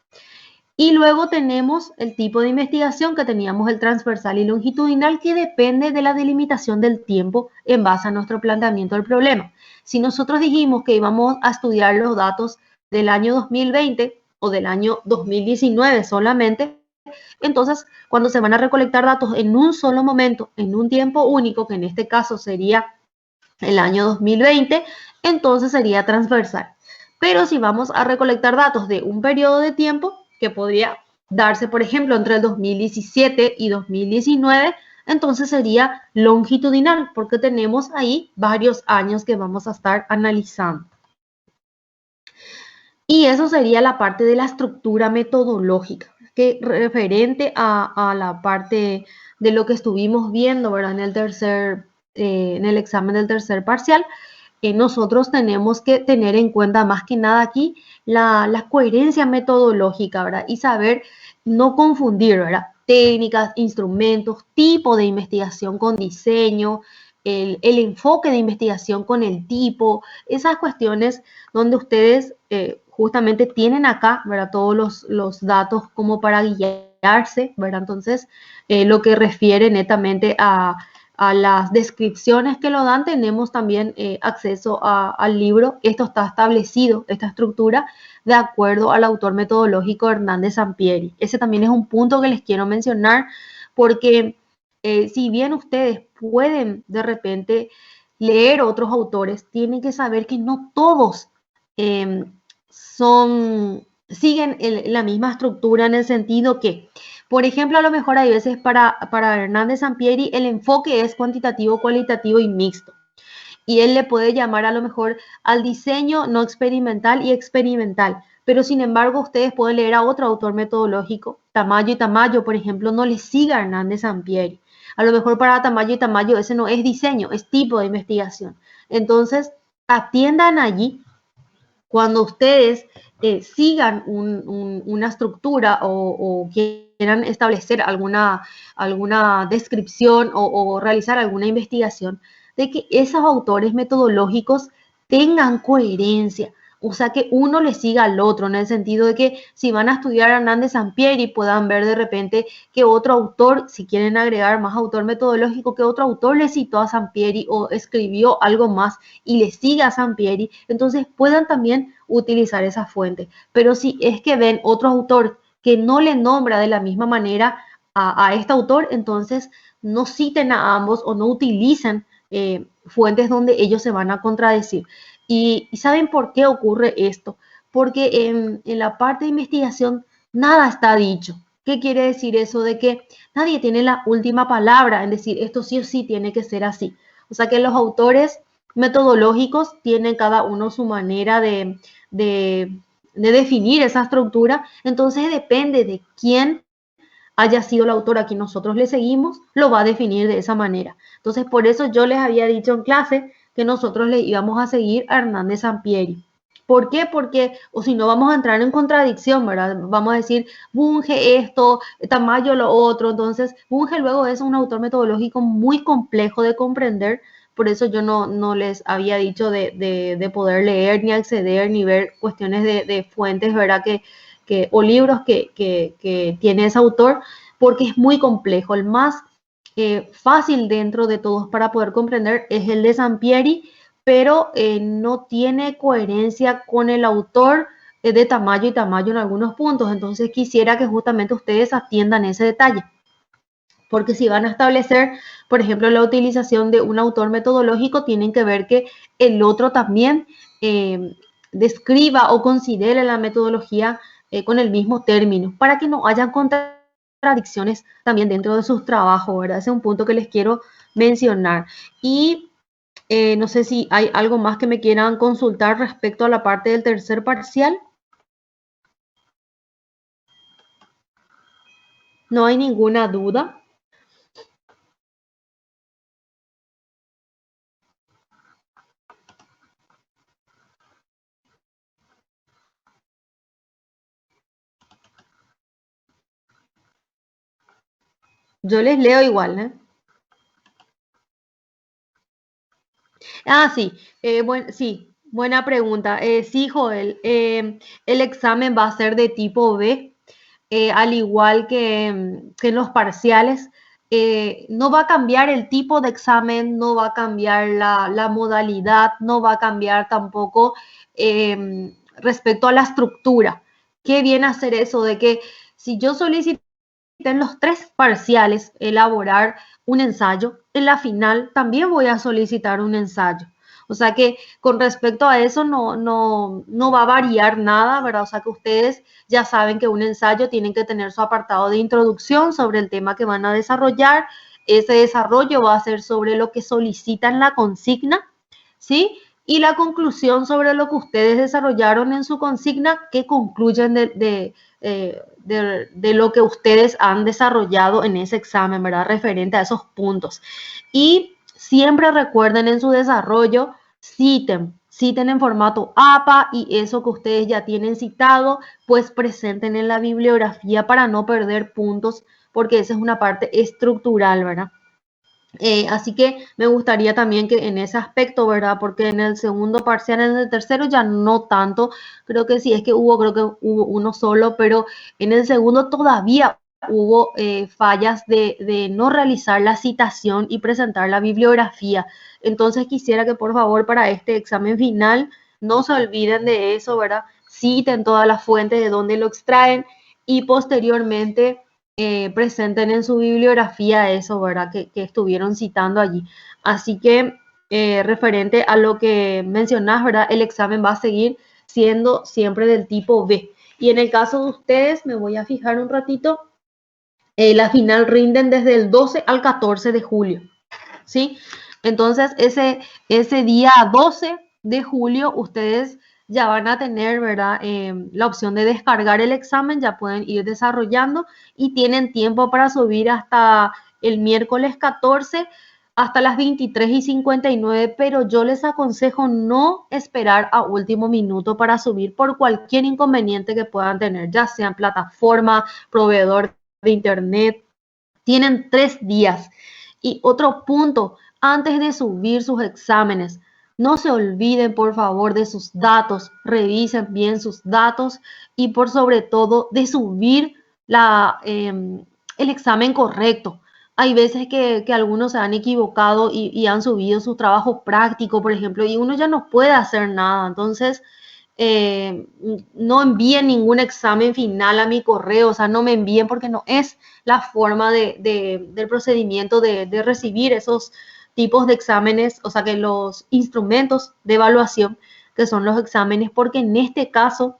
Y luego tenemos el tipo de investigación que teníamos el transversal y longitudinal, que depende de la delimitación del tiempo en base a nuestro planteamiento del problema. Si nosotros dijimos que íbamos a estudiar los datos del año 2020 o del año 2019 solamente, entonces cuando se van a recolectar datos en un solo momento, en un tiempo único, que en este caso sería el año 2020, entonces sería transversal. Pero si vamos a recolectar datos de un periodo de tiempo que podría darse, por ejemplo, entre el 2017 y 2019, entonces sería longitudinal, porque tenemos ahí varios años que vamos a estar analizando. Y eso sería la parte de la estructura metodológica, que referente a la parte de lo que estuvimos viendo, ¿verdad? En el examen del tercer parcial, nosotros tenemos que tener en cuenta más que nada aquí la coherencia metodológica, ¿verdad? Y saber no confundir, ¿verdad? Técnicas, instrumentos, tipo de investigación con diseño, el enfoque de investigación con el tipo, esas cuestiones donde ustedes justamente tienen acá, ¿verdad? Todos los datos como para guiarse, ¿verdad? Entonces, lo que refiere netamente a las descripciones que lo dan, tenemos también acceso al libro. Esto está establecido, esta estructura, de acuerdo al autor metodológico Hernández Sampieri. Ese también es un punto que les quiero mencionar, porque si bien ustedes pueden de repente leer otros autores, tienen que saber que no todos eh, siguen la misma estructura, en el sentido que, por ejemplo, a lo mejor hay veces para Hernández Sampieri el enfoque es cuantitativo, cualitativo y mixto. Y él le puede llamar a lo mejor al diseño no experimental y experimental. Pero sin embargo, ustedes pueden leer a otro autor metodológico, Tamayo y Tamayo, por ejemplo, no le siga a Hernández Sampieri. A lo mejor para Tamayo y Tamayo ese no es diseño, es tipo de investigación. Entonces, atiendan allí cuando ustedes sigan una estructura o quieran establecer alguna descripción o realizar alguna investigación, de que esos autores metodológicos tengan coherencia. O sea, que uno le siga al otro, en el sentido de que si van a estudiar a Hernández Sampieri, puedan ver de repente que otro autor, si quieren agregar más autor metodológico, que otro autor le citó a Sampieri o escribió algo más y le siga a Sampieri, entonces puedan también utilizar esa fuente. Pero si es que ven otro autor que no le nombra de la misma manera a este autor, entonces no citen a ambos o no utilicen fuentes donde ellos se van a contradecir. ¿Y saben por qué ocurre esto? Porque en la parte de investigación nada está dicho. ¿Qué quiere decir eso? De que nadie tiene la última palabra en decir esto sí o sí tiene que ser así. O sea que los autores metodológicos tienen cada uno su manera de definir esa estructura. Entonces depende de quién haya sido el autor a quien nosotros le seguimos, lo va a definir de esa manera. Entonces, por eso yo les había dicho en clase que nosotros le íbamos a seguir a Hernández Sampieri. ¿Por qué? Porque, o si no, vamos a entrar en contradicción, ¿verdad? Vamos a decir, Bunge esto, Tamayo lo otro. Entonces, Bunge luego es un autor metodológico muy complejo de comprender. Por eso yo no les había dicho de poder leer, ni acceder, ni ver cuestiones de fuentes, ¿verdad? O libros que tiene ese autor, porque es muy complejo. El más fácil dentro de todos para poder comprender es el de Sampieri, pero no tiene coherencia con el autor de Tamayo y Tamayo en algunos puntos. Entonces quisiera que justamente ustedes atiendan ese detalle, porque si van a establecer, por ejemplo, la utilización de un autor metodológico, tienen que ver que el otro también describa o considere la metodología con el mismo término, para que no haya contradicciones también dentro de sus trabajos, ¿verdad? Ese es un punto que les quiero mencionar. Y no sé si hay algo más que me quieran consultar respecto a la parte del tercer parcial. No hay ninguna duda. Yo les leo igual, ¿eh? Sí, sí, buena pregunta. Sí, Joel, el examen va a ser de tipo B, al igual que en los parciales. No va a cambiar el tipo de examen, no va a cambiar la modalidad, no va a cambiar tampoco respecto a la estructura. Qué bien hacer eso de que si yo solicito en los tres parciales elaborar un ensayo, en la final también voy a solicitar un ensayo. O sea que con respecto a eso no va a variar nada, ¿verdad? O sea que ustedes ya saben que un ensayo tienen que tener su apartado de introducción sobre el tema que van a desarrollar. Ese desarrollo va a ser sobre lo que solicitan la consigna, ¿sí? Y la conclusión sobre lo que ustedes desarrollaron en su consigna, que concluyen de lo que ustedes han desarrollado en ese examen, ¿verdad? Referente a esos puntos. Y siempre recuerden en su desarrollo, citen en formato APA, y eso que ustedes ya tienen citado, pues presenten en la bibliografía para no perder puntos, porque esa es una parte estructural, ¿verdad? Así que me gustaría también que en ese aspecto, ¿verdad? Porque en el segundo parcial, en el tercero ya no tanto, creo que sí, es que creo que hubo uno solo, pero en el segundo todavía hubo fallas de no realizar la citación y presentar la bibliografía. Entonces quisiera que por favor para este examen final no se olviden de eso, ¿verdad? Citen todas las fuentes de donde lo extraen y posteriormente presenten en su bibliografía eso, ¿verdad? Que estuvieron citando allí. Así que referente a lo que mencionás, ¿verdad? El examen va a seguir siendo siempre del tipo B. Y en el caso de ustedes, me voy a fijar un ratito, la final rinden desde el 12 al 14 de julio, ¿sí? Entonces, ese día 12 de julio, ustedes ya van a tener, ¿verdad? La opción de descargar el examen, ya pueden ir desarrollando y tienen tiempo para subir hasta el miércoles 14 hasta las 23:59, pero yo les aconsejo no esperar a último minuto para subir por cualquier inconveniente que puedan tener, ya sea en plataforma, proveedor de internet. Tienen 3 días. Y otro punto, antes de subir sus exámenes, no se olviden por favor de sus datos, revisen bien sus datos y por sobre todo de subir el examen correcto. Hay veces que algunos se han equivocado y han subido su trabajo práctico, por ejemplo, y uno ya no puede hacer nada. Entonces, eh, no envíen ningún examen final a mi correo, o sea, no me envíen porque no es la forma del procedimiento de recibir esos tipos de exámenes, o sea, que los instrumentos de evaluación, que son los exámenes, porque en este caso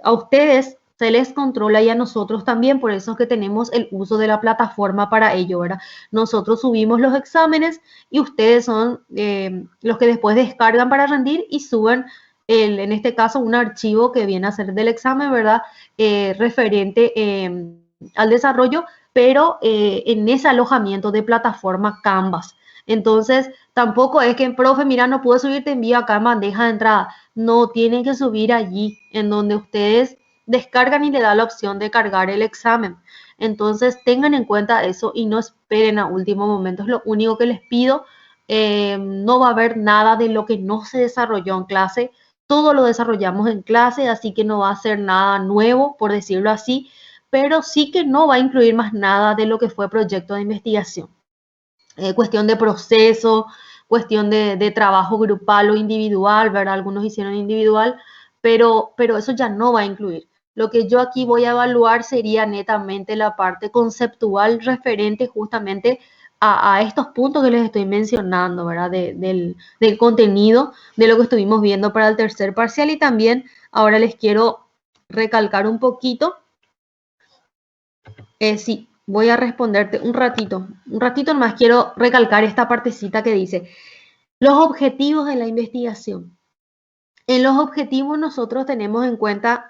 a ustedes se les controla y a nosotros también, por eso es que tenemos el uso de la plataforma para ello, ¿verdad? Nosotros subimos los exámenes y ustedes son los que después descargan para rendir y suben en este caso, un archivo que viene a ser del examen, ¿verdad? Referente al desarrollo, pero en ese alojamiento de plataforma Canvas. Entonces, tampoco es que, profe, mira, no puedo subir, te envío acá en bandeja de entrada. No, tienen que subir allí, en donde ustedes descargan y le da la opción de cargar el examen. Entonces, tengan en cuenta eso y no esperen a último momento. Es lo único que les pido. No va a haber nada de lo que no se desarrolló en clase. Todo lo desarrollamos en clase, así que no va a ser nada nuevo, por decirlo así, pero sí que no va a incluir más nada de lo que fue proyecto de investigación. Cuestión de proceso, cuestión de trabajo grupal o individual, ¿verdad? Algunos hicieron individual, pero eso ya no va a incluir. Lo que yo aquí voy a evaluar sería netamente la parte conceptual referente justamente a estos puntos que les estoy mencionando, ¿verdad? Del contenido, de lo que estuvimos viendo para el tercer parcial y también ahora les quiero recalcar un poquito. Sí, voy a responderte un ratito nomás quiero recalcar esta partecita que dice, los objetivos de la investigación. En los objetivos nosotros tenemos en cuenta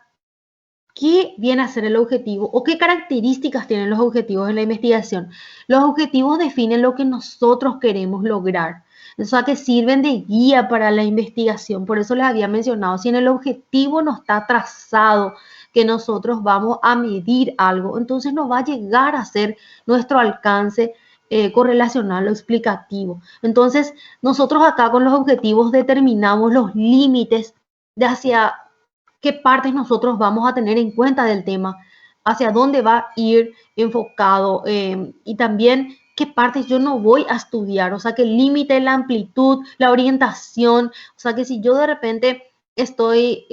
qué viene a ser el objetivo o qué características tienen los objetivos de la investigación. Los objetivos definen lo que nosotros queremos lograr, o sea, que sirven de guía para la investigación. Por eso les había mencionado, si en el objetivo no está trazado que nosotros vamos a medir algo, entonces no va a llegar a ser nuestro alcance correlacional o explicativo. Entonces, nosotros acá con los objetivos determinamos los límites de hacia qué partes nosotros vamos a tener en cuenta del tema, hacia dónde va a ir enfocado y también qué partes yo no voy a estudiar, o sea, que límite, la amplitud, la orientación, o sea, que si yo de repente estoy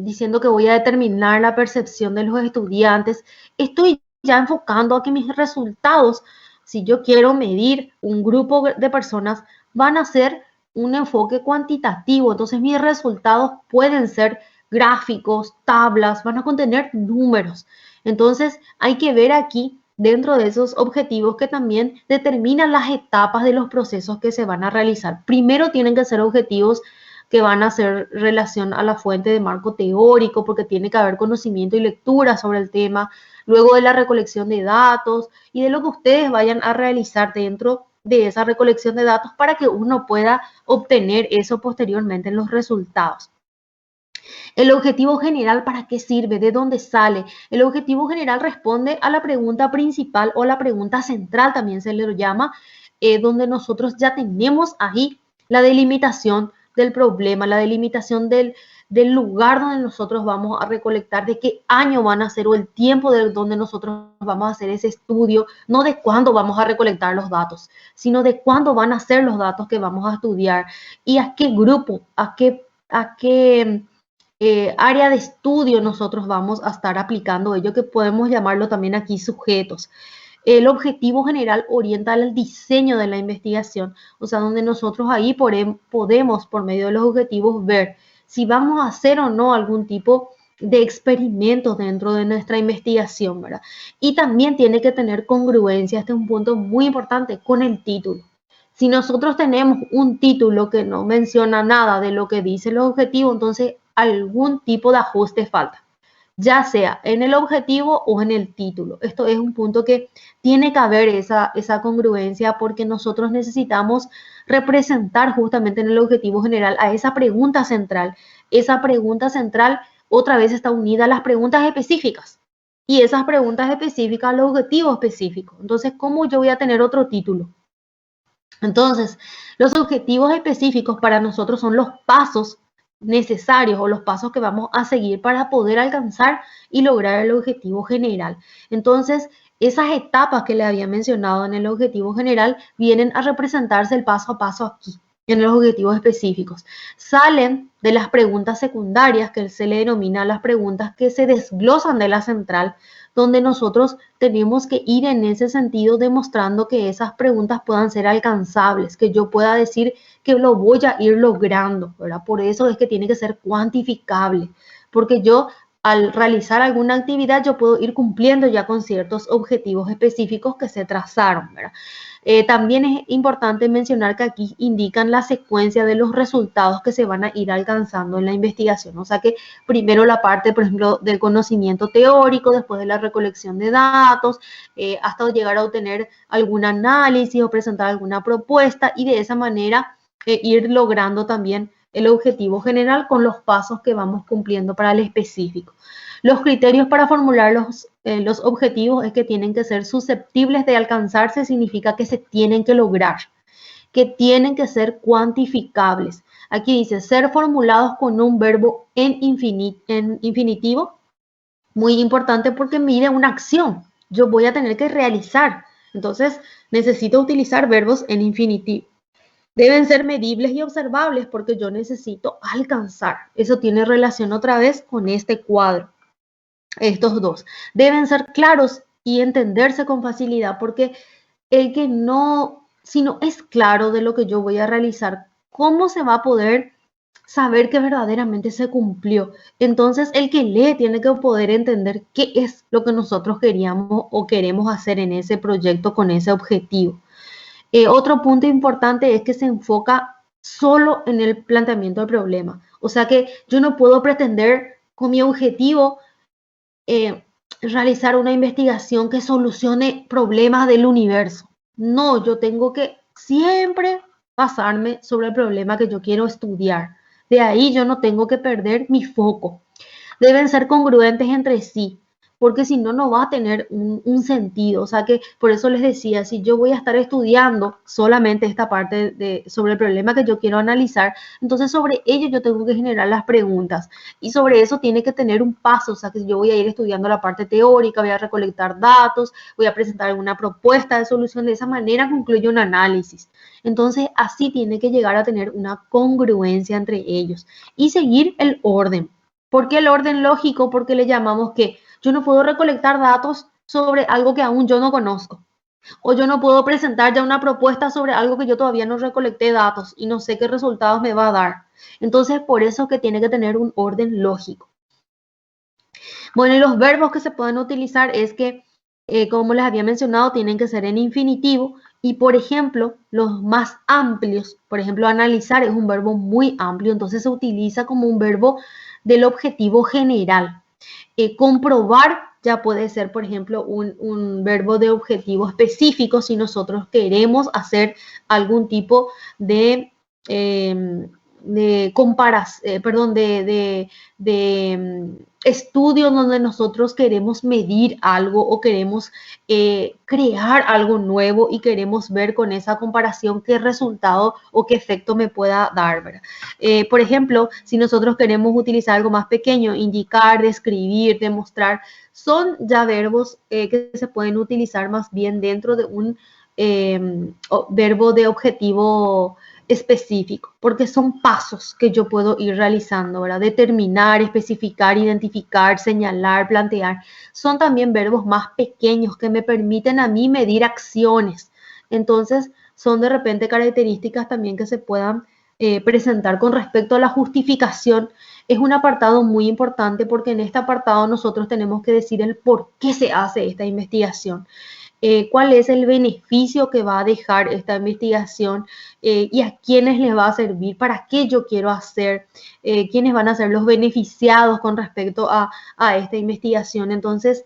diciendo que voy a determinar la percepción de los estudiantes, estoy ya enfocando a que mis resultados, si yo quiero medir un grupo de personas, van a ser un enfoque cuantitativo, entonces mis resultados pueden ser gráficos, tablas, van a contener números. Entonces hay que ver aquí dentro de esos objetivos que también determinan las etapas de los procesos que se van a realizar. Primero tienen que ser objetivos que van a hacer relación a la fuente de marco teórico, porque tiene que haber conocimiento y lectura sobre el tema, luego de la recolección de datos y de lo que ustedes vayan a realizar dentro de esa recolección de datos para que uno pueda obtener eso posteriormente en los resultados. El objetivo general, ¿para qué sirve? ¿De dónde sale? El objetivo general responde a la pregunta principal o la pregunta central, también se le llama, donde nosotros ya tenemos ahí la delimitación del problema, la delimitación del lugar donde nosotros vamos a recolectar, de qué año van a ser o el tiempo de donde nosotros vamos a hacer ese estudio, no de cuándo vamos a recolectar los datos, sino de cuándo van a ser los datos que vamos a estudiar y a qué grupo, a qué área de estudio nosotros vamos a estar aplicando ello, que podemos llamarlo también aquí sujetos. El objetivo general orienta al diseño de la investigación, o sea, donde nosotros ahí podemos, por medio de los objetivos, ver si vamos a hacer o no algún tipo de experimentos dentro de nuestra investigación, ¿verdad? Y también tiene que tener congruencia, este es un punto muy importante, con el título. Si nosotros tenemos un título que no menciona nada de lo que dice el objetivo, entonces algún tipo de ajuste falta, ya sea en el objetivo o en el título. Esto es un punto que tiene que haber esa congruencia porque nosotros necesitamos representar justamente en el objetivo general a esa pregunta central. Esa pregunta central otra vez está unida a las preguntas específicas y esas preguntas específicas al objetivo específico. Entonces, ¿cómo yo voy a tener otro título? Entonces, los objetivos específicos para nosotros son los pasos necesarios o los pasos que vamos a seguir para poder alcanzar y lograr el objetivo general. Entonces, esas etapas que le había mencionado en el objetivo general vienen a representarse el paso a paso aquí, en los objetivos específicos. Salen de las preguntas secundarias, que se le denomina las preguntas que se desglosan de la central, donde nosotros tenemos que ir en ese sentido demostrando que esas preguntas puedan ser alcanzables, que yo pueda decir que lo voy a ir logrando, ¿verdad? Por eso es que tiene que ser cuantificable, porque yo al realizar alguna actividad yo puedo ir cumpliendo ya con ciertos objetivos específicos que se trazaron, ¿verdad? También es importante mencionar que aquí indican la secuencia de los resultados que se van a ir alcanzando en la investigación. O sea que primero la parte, por ejemplo, del conocimiento teórico, después de la recolección de datos, hasta llegar a obtener algún análisis o presentar alguna propuesta y de esa manera ir logrando también el objetivo general con los pasos que vamos cumpliendo para el específico. Los criterios para formular los objetivos es que tienen que ser susceptibles de alcanzarse, significa que se tienen que lograr, que tienen que ser cuantificables. Aquí dice ser formulados con un verbo en infinitivo, muy importante porque mide una acción, yo voy a tener que realizar, entonces necesito utilizar verbos en infinitivo. Deben ser medibles y observables porque yo necesito alcanzar. Eso tiene relación otra vez con este cuadro. Estos dos. Deben ser claros y entenderse con facilidad porque el que no, si no es claro de lo que yo voy a realizar, ¿cómo se va a poder saber que verdaderamente se cumplió? Entonces el que lee tiene que poder entender qué es lo que nosotros queríamos o queremos hacer en ese proyecto con ese objetivo. Otro punto importante es que se enfoca solo en el planteamiento del problema. O sea que yo no puedo pretender con mi objetivo realizar una investigación que solucione problemas del universo. No, yo tengo que siempre basarme sobre el problema que yo quiero estudiar. De ahí yo no tengo que perder mi foco. Deben ser congruentes entre sí, porque si no, no va a tener un sentido. O sea que por eso les decía, si yo voy a estar estudiando solamente esta parte sobre el problema que yo quiero analizar, entonces sobre ello yo tengo que generar las preguntas y sobre eso tiene que tener un paso. O sea que yo voy a ir estudiando la parte teórica, voy a recolectar datos, voy a presentar alguna propuesta de solución, de esa manera concluyo un análisis. Entonces así tiene que llegar a tener una congruencia entre ellos y seguir el orden. ¿Por qué el orden lógico? Porque le llamamos que yo no puedo recolectar datos sobre algo que aún yo no conozco. O yo no puedo presentar ya una propuesta sobre algo que yo todavía no recolecté datos y no sé qué resultados me va a dar. Entonces, por eso que tiene que tener un orden lógico. Bueno, y los verbos que se pueden utilizar es que, como les había mencionado, tienen que ser en infinitivo. Y, por ejemplo, los más amplios, por ejemplo, analizar es un verbo muy amplio, entonces se utiliza como un verbo del objetivo general. Comprobar ya puede ser, por ejemplo, un verbo de objetivo específico si nosotros queremos hacer algún tipo de estudios donde nosotros queremos medir algo o queremos crear algo nuevo y queremos ver con esa comparación qué resultado o qué efecto me pueda dar, ¿verdad? Por ejemplo, si nosotros queremos utilizar algo más pequeño, indicar, describir, demostrar, son ya verbos que se pueden utilizar más bien dentro de un verbo de objetivo específico, porque son pasos que yo puedo ir realizando, ¿verdad? Determinar, especificar, identificar, señalar, plantear. Son también verbos más pequeños que me permiten a mí medir acciones. Entonces, son de repente características también que se puedan presentar con respecto a la justificación. Es un apartado muy importante porque en este apartado nosotros tenemos que decir el por qué se hace esta investigación. Cuál es el beneficio que va a dejar esta investigación y a quiénes les va a servir, para qué yo quiero hacer, quiénes van a ser los beneficiados con respecto a esta investigación. Entonces,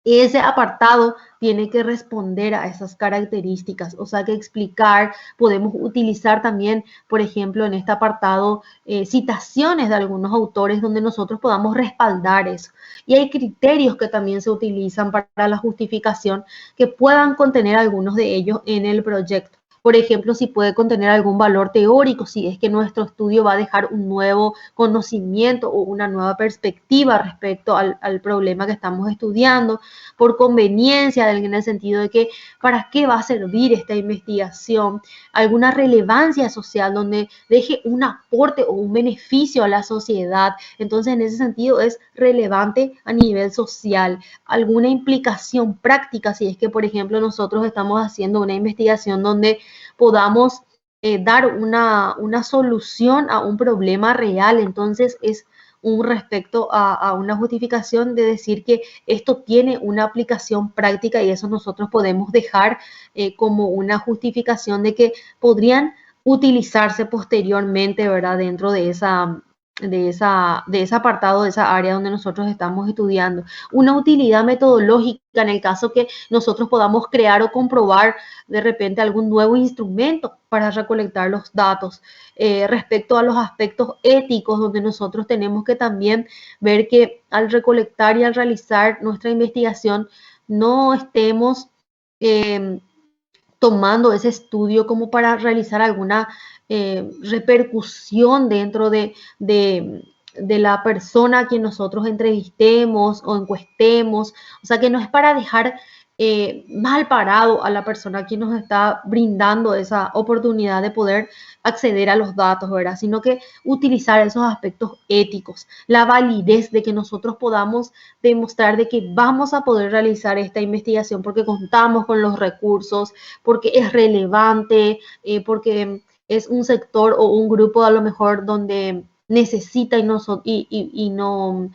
ese apartado tiene que responder a esas características, o sea que explicar, podemos utilizar también, por ejemplo, en este apartado, citaciones de algunos autores donde nosotros podamos respaldar eso. Y hay criterios que también se utilizan para la justificación que puedan contener algunos de ellos en el proyecto. Por ejemplo, si puede contener algún valor teórico, si es que nuestro estudio va a dejar un nuevo conocimiento o una nueva perspectiva respecto al problema que estamos estudiando, por conveniencia, en el sentido de que para qué va a servir esta investigación, alguna relevancia social donde deje un aporte o un beneficio a la sociedad. Entonces, en ese sentido es relevante a nivel social, alguna implicación práctica, si es que, por ejemplo, nosotros estamos haciendo una investigación donde podamos dar una solución a un problema real. Entonces es un respecto a una justificación de decir que esto tiene una aplicación práctica y eso nosotros podemos dejar como una justificación de que podrían utilizarse posteriormente, ¿verdad? Dentro de ese apartado, de esa área donde nosotros estamos estudiando. Una utilidad metodológica en el caso que nosotros podamos crear o comprobar de repente algún nuevo instrumento para recolectar los datos. Respecto a los aspectos éticos, donde nosotros tenemos que también ver que al recolectar y al realizar nuestra investigación no estemos tomando ese estudio como para realizar alguna repercusión dentro de la persona a quien nosotros entrevistemos o encuestemos. O sea, que no es para dejar mal parado a la persona a quien nos está brindando esa oportunidad de poder acceder a los datos, ¿verdad? Sino que utilizar esos aspectos éticos, la validez de que nosotros podamos demostrar de que vamos a poder realizar esta investigación porque contamos con los recursos, porque es relevante, porque es un sector o un grupo a lo mejor donde necesita y no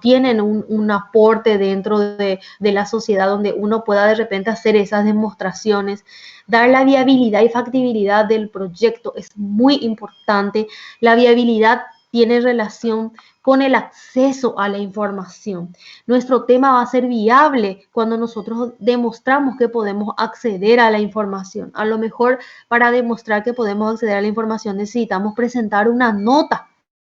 tienen un aporte dentro de la sociedad donde uno pueda de repente hacer esas demostraciones. Dar la viabilidad y factibilidad del proyecto es muy importante. La viabilidad tiene relación con el acceso a la información. Nuestro tema va a ser viable cuando nosotros demostramos que podemos acceder a la información. A lo mejor para demostrar que podemos acceder a la información necesitamos presentar una nota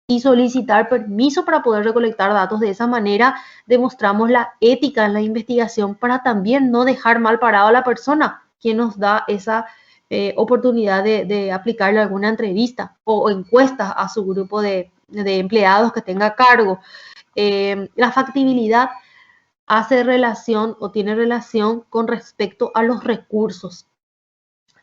y solicitar permiso para poder recolectar datos. De esa manera demostramos la ética en la investigación para también no dejar mal parado a la persona que nos da esa oportunidad de aplicarle alguna entrevista o encuesta a su grupo de empleados que tenga a cargo. La factibilidad hace relación o tiene relación con respecto a los recursos.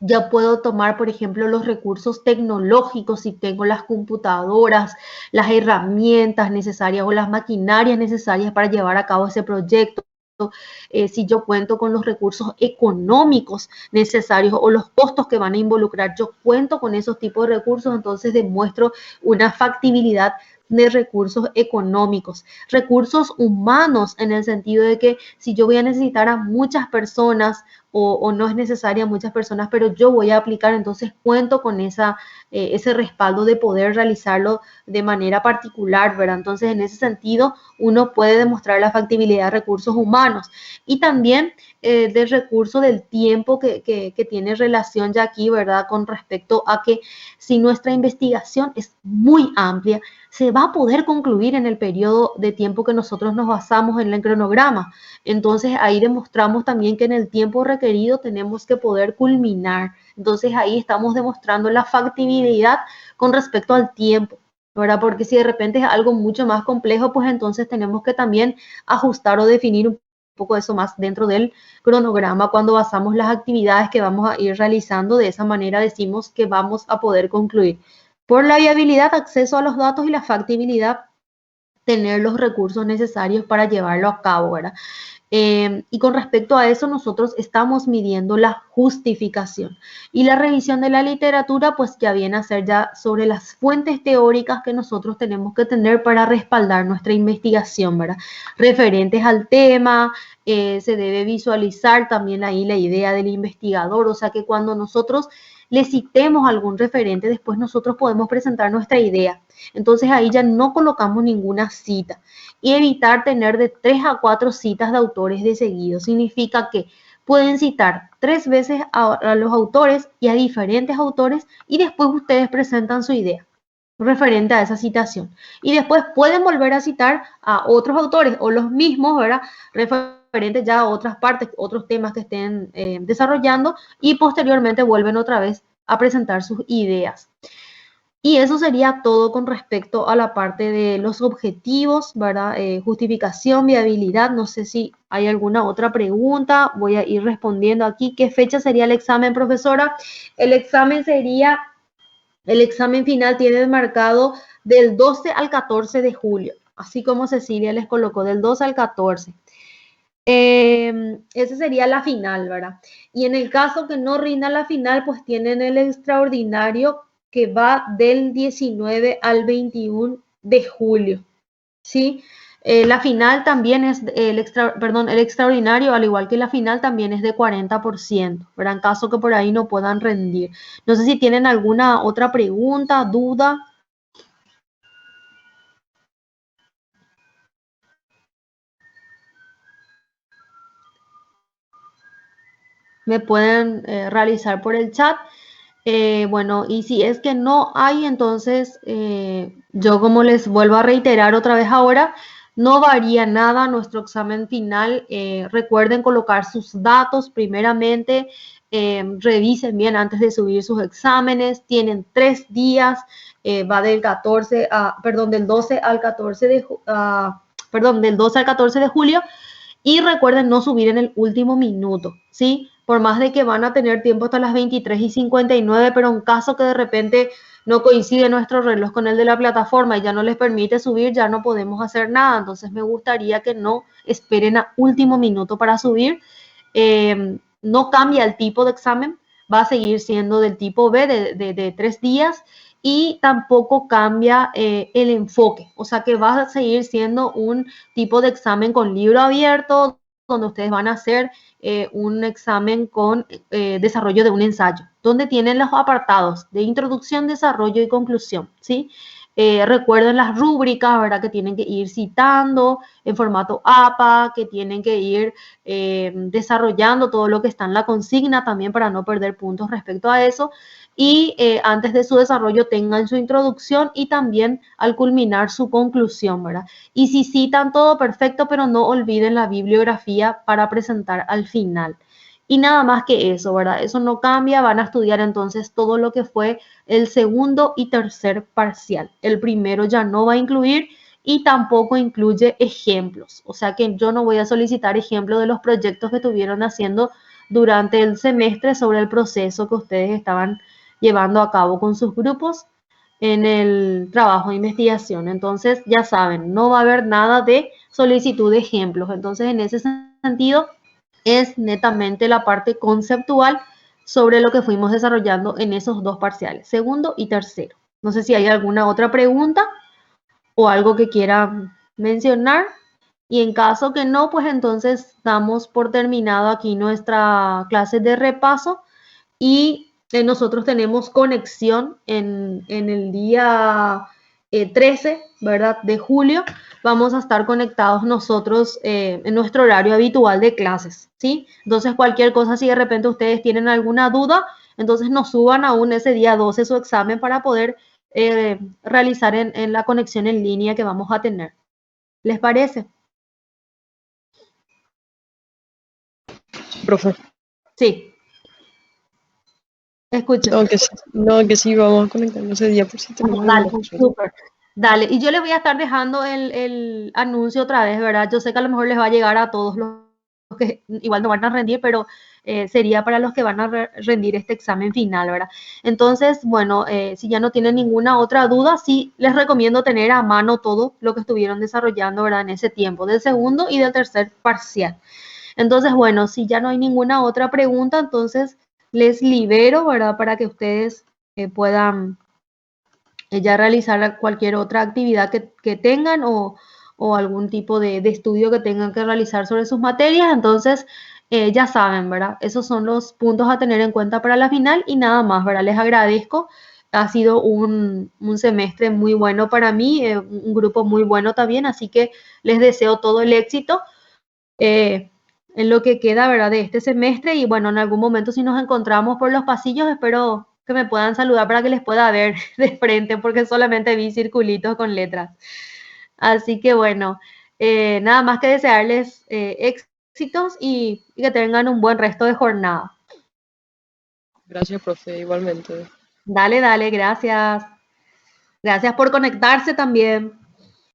Ya puedo tomar, por ejemplo, los recursos tecnológicos si tengo las computadoras, las herramientas necesarias o las maquinarias necesarias para llevar a cabo ese proyecto. Si yo cuento con los recursos económicos necesarios o los costos que van a involucrar, yo cuento con esos tipos de recursos, entonces demuestro una factibilidad de recursos económicos, recursos humanos, en el sentido de que si yo voy a necesitar a muchas personas o no es necesaria muchas personas, pero yo voy a aplicar, entonces cuento con ese respaldo de poder realizarlo de manera particular, ¿verdad? Entonces, en ese sentido, uno puede demostrar la factibilidad de recursos humanos y también del recurso del tiempo que tiene relación ya aquí, ¿verdad? Con respecto a que si nuestra investigación es muy amplia, se va a poder concluir en el periodo de tiempo que nosotros nos basamos en el cronograma. Entonces ahí demostramos también que en el tiempo requerido tenemos que poder culminar. Entonces ahí estamos demostrando la factibilidad con respecto al tiempo, ¿verdad? Porque si de repente es algo mucho más complejo, pues entonces tenemos que también ajustar o definir un poco eso más dentro del cronograma cuando basamos las actividades que vamos a ir realizando. De esa manera decimos que vamos a poder concluir. Por la viabilidad, acceso a los datos y la factibilidad, tener los recursos necesarios para llevarlo a cabo, ¿verdad? Y con respecto a eso, nosotros estamos midiendo la justificación. Y la revisión de la literatura, pues ya viene a ser ya sobre las fuentes teóricas que nosotros tenemos que tener para respaldar nuestra investigación, ¿verdad? Referentes al tema, se debe visualizar también ahí la idea del investigador, o sea que cuando nosotros le citemos algún referente, después nosotros podemos presentar nuestra idea. Entonces ahí ya no colocamos ninguna cita. Y evitar tener de 3 a 4 citas de autores de seguido. Significa que pueden citar 3 veces a los autores y a diferentes autores y después ustedes presentan su idea referente a esa citación. Y después pueden volver a citar a otros autores o los mismos, ¿verdad? Referentes ya a otras partes, otros temas que estén desarrollando y posteriormente vuelven otra vez a presentar sus ideas. Y eso sería todo con respecto a la parte de los objetivos, ¿verdad? Justificación, viabilidad. No sé si hay alguna otra pregunta. Voy a ir respondiendo aquí. ¿Qué fecha sería el examen, profesora? El examen final tiene marcado del 12 al 14 de julio, así como Cecilia les colocó, del 12 al 14. Esa sería la final, ¿verdad? Y en el caso que no rinda la final, pues tienen el extraordinario que va del 19 al 21 de julio, ¿sí? La final también es, el extraordinario, al igual que la final, también es de 40%, ¿verdad? En caso que por ahí no puedan rendir. No sé si tienen alguna otra pregunta, duda. Me pueden realizar por el chat. Bueno, y si es que no hay, entonces yo como les vuelvo a reiterar otra vez ahora, no varía nada nuestro examen final. Recuerden colocar sus datos primeramente, revisen bien antes de subir sus exámenes, tienen 3 días, va del 14 a, perdón, del 12 al 14 de, perdón, del 12 al 14 de julio. Y recuerden no subir en el último minuto, ¿sí? Por más de que van a tener tiempo hasta las 23:59, pero en caso que de repente no coincide nuestro reloj con el de la plataforma y ya no les permite subir, ya no podemos hacer nada. Entonces me gustaría que no esperen a último minuto para subir. No cambia el tipo de examen, va a seguir siendo del tipo B de 3 días y tampoco cambia el enfoque, o sea que va a seguir siendo un tipo de examen con libro abierto, donde ustedes van a hacer un examen con desarrollo de un ensayo, donde tienen los apartados de introducción, desarrollo y conclusión, ¿sí? Recuerden las rúbricas, ¿verdad? Que tienen que ir citando en formato APA, que tienen que ir desarrollando todo lo que está en la consigna también para no perder puntos respecto a eso. Y antes de su desarrollo tengan su introducción y también al culminar su conclusión, ¿verdad? Y si citan todo perfecto, pero no olviden la bibliografía para presentar al final. Y nada más que eso, ¿verdad? Eso no cambia, van a estudiar entonces todo lo que fue el segundo y tercer parcial. El primero ya no va a incluir y tampoco incluye ejemplos. O sea que yo no voy a solicitar ejemplos de los proyectos que estuvieron haciendo durante el semestre sobre el proceso que ustedes estaban llevando a cabo con sus grupos en el trabajo de investigación. Entonces, ya saben, no va a haber nada de solicitud de ejemplos. Entonces, en ese sentido, es netamente la parte conceptual sobre lo que fuimos desarrollando en esos dos parciales, segundo y tercero. No sé si hay alguna otra pregunta o algo que quieran mencionar. Y en caso que no, pues entonces damos por terminado aquí nuestra clase de repaso y nosotros tenemos conexión en el día 13, ¿verdad? De julio. Vamos a estar conectados nosotros en nuestro horario habitual de clases, ¿sí? Entonces cualquier cosa, si de repente ustedes tienen alguna duda, entonces nos suban aún ese día 12 su examen para poder realizar en la conexión en línea que vamos a tener. ¿Les parece? Profe. Sí. Escucho. No, que sí, vamos a conectarnos ese día por si tenemos alguna Dale, consulta. súper. Dale, y yo les voy a estar dejando el anuncio otra vez, ¿verdad? Yo sé que a lo mejor les va a llegar a todos los que igual no van a rendir, pero sería para los que van a rendir este examen final, ¿verdad? Entonces, bueno, si ya no tienen ninguna otra duda, sí les recomiendo tener a mano todo lo que estuvieron desarrollando, ¿verdad? En ese tiempo, del segundo y del tercer parcial. Entonces, bueno, si ya no hay ninguna otra pregunta, entonces les libero, ¿verdad? Para que ustedes puedan ya realizar cualquier otra actividad que tengan o algún tipo de estudio que tengan que realizar sobre sus materias. Entonces, ya saben, ¿verdad? Esos son los puntos a tener en cuenta para la final y nada más, ¿verdad? Les agradezco. Ha sido un semestre muy bueno para mí, un grupo muy bueno también, así que les deseo todo el éxito en lo que queda, ¿verdad? De este semestre y bueno, en algún momento si nos encontramos por los pasillos, espero que me puedan saludar para que les pueda ver de frente, porque solamente vi circulitos con letras. Así que bueno, nada más que desearles éxitos y que tengan un buen resto de jornada. Gracias, profe, igualmente. Dale, dale, gracias. Gracias por conectarse también.